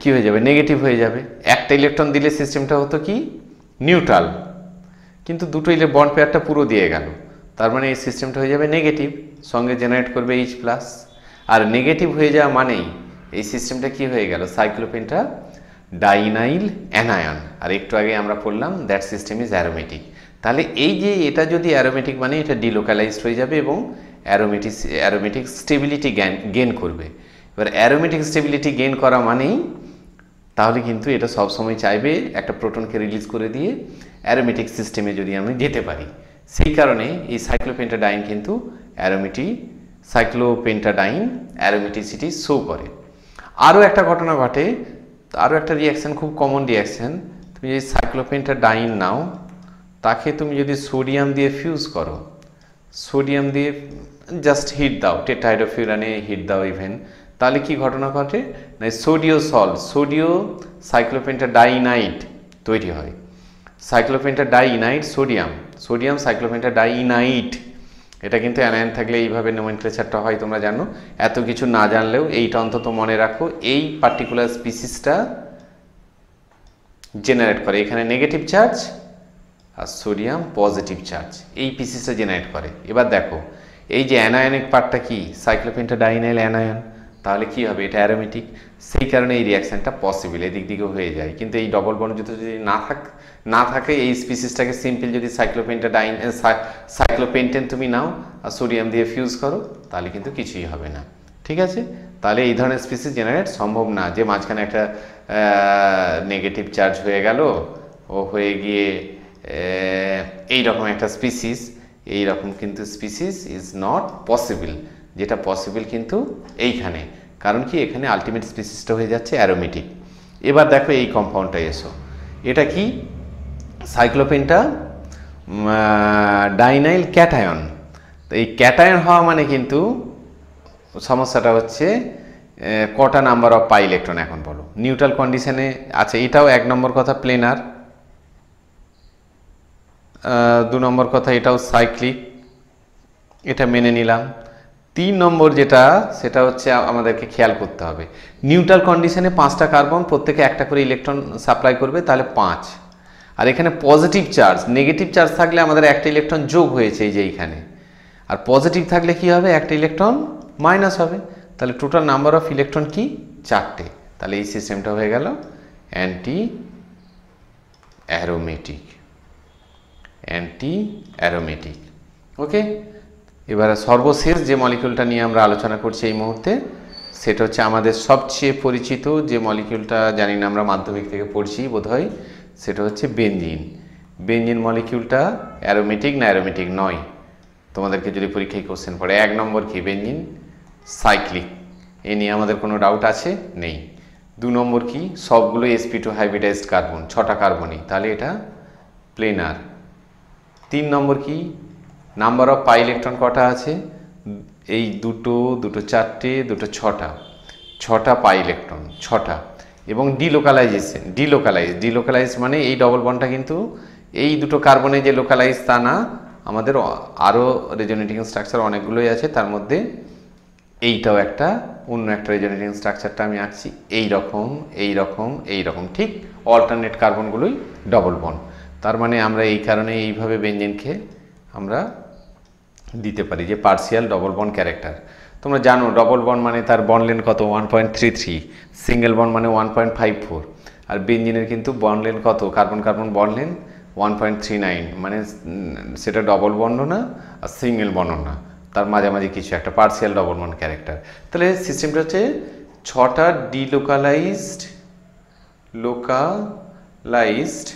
A: কি হয়ে যাবে? নেগেটিভ হয়ে যাবে। একটা ইলেকট্রন দিলে সিস্টেমটা হতো কি নিউট্রাল, কিন্তু দুটো বন্ড পেয়ারটা পুরো দিয়ে গেল, তার মানে এই সিস্টেমটা হয়ে যাবে নেগেটিভ, সঙ্গে জেনারেট করবে H+। আর নেগেটিভ হয়ে যাওয়া মানেই এই সিস্টেমটা কি হয়ে গেল? সাইক্লোপেন্টা ডাইনাইল অ্যানায়ন। আর একটু আগে আমরা পড়লাম দ্যাট সিস্টেম ইজ অ্যারোমেটিক। তাহলে এই যে এটা যদি অ্যারোমেটিক মানে এটা ডিলোকালাইজড হয়ে যাবে এবং অ্যারোমেটিক স্টেবিলিটি গেইন করবে। এবার অ্যারোমেটিক স্টেবিলিটি গেইন করা মানেই তাহলে কিন্তু এটা সবসময় চাইবে একটা প্রোটনকে রিলিজ করে দিয়ে অ্যারোমেটিক সিস্টেমে যদি আমি যেতে পারি। সেই কারণে এই সাইক্লোপেন্টাডাইন কিন্তু সাইক্লোপেন্টাডাইন অ্যারোমেটিসিটি শো করে। আরও একটা ঘটনা ঘটে, আরও একটা রিয়াকশান, খুব কমন রিয়াকশান। তুমি যদি সাইক্লোপেন্টাডাইন নাও, তাকে তুমি যদি সোডিয়াম দিয়ে ফিউজ করো, সোডিয়াম দিয়ে জাস্ট হিট দাও, টেট্রাহাইড্রোফিউরানে হিট দাও ইভেন, তাহলে কি ঘটনা ঘটে না সোডিও সাইক্লোপেন্টাডাইনাইট তৈরি হয়। সাইক্লোপেন্টাডাইনাইট সোডিয়াম সাইক্লোপেন্টাডাইনাইট, এটা কিন্তু অ্যানায়ন থাকলে এইভাবে নোমেনক্লেচারটা হয়, তোমরা জানো। এত কিছু না জানলেও এইটা অন্তত মনে রাখো, এই পার্টিকুলার স্পিসিসটা জেনারেট করে এখানে নেগেটিভ চার্জ আর সোডিয়াম পজিটিভ চার্জ, এই স্পিসিসটা জেনারেট করে। এবার দেখো এই যে অ্যানায়নিক পার্টটা কি সাইক্লোপেন্টাডাইনাইল অ্যানায়ন, তাহলে কি হবে? এটা অ্যারোমেটিক, সেই কারণে এই রিয়াকশানটা পসিবল, এদিক দিকেও হয়ে যায়। কিন্তু এই ডবল বন্ড যদি না থাকে এই স্পিসিসটাকে সিম্পল যদি সাইক্লোপেন্টেন তুমি নাও আর সোডিয়াম দিয়ে ফিউজ করো, তাহলে কিন্তু কিছুই হবে না, ঠিক আছে। তাহলে এই ধরনের স্পিসিস জেনারেট সম্ভব না, যে মাঝখানে একটা নেগেটিভ চার্জ হয়ে গেল, ও হয়ে গিয়ে এইরকম একটা স্পিসিস, এইরকম কিন্তু স্পিসিস ইজ নট পসিবল। যেটা পসিবল কিন্তু এইখানে, কারণ কি এখানে আলটিমেট স্পিসিসটা হয়ে যাচ্ছে অ্যারোমেটিক। এবার দেখো এই কম্পাউন্ডটা এসো, এটা কি সাইক্লোপেন্টা ডাইনাইল ক্যাটায়ন। তো এই ক্যাটায়ন হওয়া মানে কিন্তু সমস্যাটা হচ্ছে কটা নাম্বার অফ পাই ইলেকট্রন এখন বলো। নিউট্রাল কন্ডিশনে আছে, এটাও 1 নম্বর কথা প্লেনার, 2 নম্বর কথা এটাও সাইক্লিক, এটা মেনে নিলাম। 3 নম্বর যেটা সেটা হচ্ছে আমাদেরকে খেয়াল করতে হবে, নিউট্রাল কন্ডিশনে 5টা কার্বন প্রত্যেকে একটা করে ইলেকট্রন সাপ্লাই করবে, তাহলে 5। আর এখানে পজিটিভ চার্জ, নেগেটিভ চার্জ থাকলে আমাদের একটা ইলেকট্রন যোগ হয়েছে এই যে এইখানে, আর পজিটিভ থাকলে কি হবে, একটা ইলেকট্রন মাইনাস হবে, তাহলে টোটাল নাম্বার অফ ইলেকট্রন কি 4টে। তাহলে এই সিস্টেমটা হয়ে গেল অ্যান্টি অ্যারোমেটিক, অ্যান্টি অ্যারোমেটিক। ওকে, এবারে সর্বশেষ যে মলিকিউলটা নিয়ে আমরা আলোচনা করছি এই মুহূর্তে, সেটা হচ্ছে আমাদের সবচেয়ে পরিচিত যে মলিকিউলটা, জানি না আমরা মাধ্যমিক থেকে পড়ছি বোধহয়, সেটা হচ্ছে বেনজিন। বেনজিন মলিকিউলটা অ্যারোমেটিক না অ্যারোমেটিক নয়? তোমাদেরকে যদি পরীক্ষায় কোশ্চেন পড়ে, 1 নম্বর কি বেনজিন সাইক্লিক, এ নিয়ে আমাদের কোনো ডাউট আছে? নেই। 2 নম্বর কি, সবগুলো sp2 হাইব্রিডাইজড কার্বন, 6টা কার্বনই, তাহলে এটা প্লেনার। 3 নম্বর কি, নাম্বার অফ পাই ইলেকট্রন কটা আছে, এই দুটো 4টে 6টা, 6টা পাই ইলেকট্রন 6টা। এবং ডিলোকালাইজেশন, ডিলোকালাইজ মানে এই ডবল বন্ডটা কিন্তু এই দুটো কার্বনে যে লোকালাইজ তা না, আমাদের আরও রেজোনেটিং স্ট্রাকচার অনেকগুলোই আছে, তার মধ্যে এইটাও একটা, অন্য একটা রেজোনেটিং স্ট্রাকচারটা আমি আঁকছি এইরকম এইরকম এইরকম, ঠিক অল্টারনেট কার্বনগুলোই ডবল বন্ড। তার মানে আমরা এই কারণে এইভাবে বেনজিনকে আমরা দিতে পারি যে পার্সিয়াল ডবল বন্ড ক্যারেক্টার। তোমরা জানো ডবল বন্ড মানে তার বন্ড লেন্থ কত, 1.33, সিঙ্গেল বন্ড মানে 1.54, আর বেনজিনের কিন্তু বন্ড লেন্থ কত, কার্বন কার্বন বন্ড লেন্থ 1.39, মানে সেটা ডবল বন্ডও না আর সিঙ্গেল বন্ডও না, তার মাঝামাঝি কিছু একটা, পার্সিয়াল ডবল বন্ড ক্যারেক্টার। তাহলে সিস্টেমটা হচ্ছে 6টা লোকালাইজড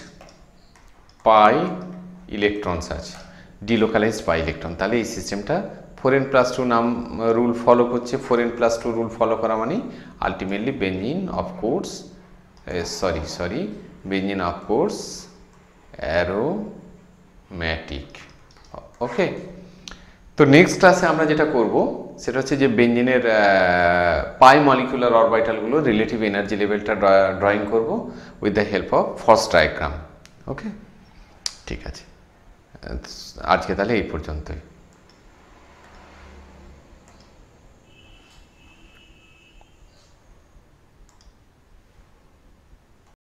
A: পাই ইলেকট্রনস আছে, ডিলোকালাইজড পাই ইলেকট্রন। তাহলে এই সিস্টেমটা 4n+2 নাম রুল ফলো করছে। 4n+2 রুল ফলো করা মানে ultimately benzene of course benzene of course aromatic. Okay, তো নেক্সট ক্লাসে আমরা যেটা করব সেটা হচ্ছে যে বেনজিনের পাই মলিকুলার অরবিটালগুলো রিলেটিভ এনার্জি লেভেলটা ড্রয়িং করব with the help of Frost diagram. Okay, ঠিক আছে, আজকে তাহলে এই পর্যন্তই।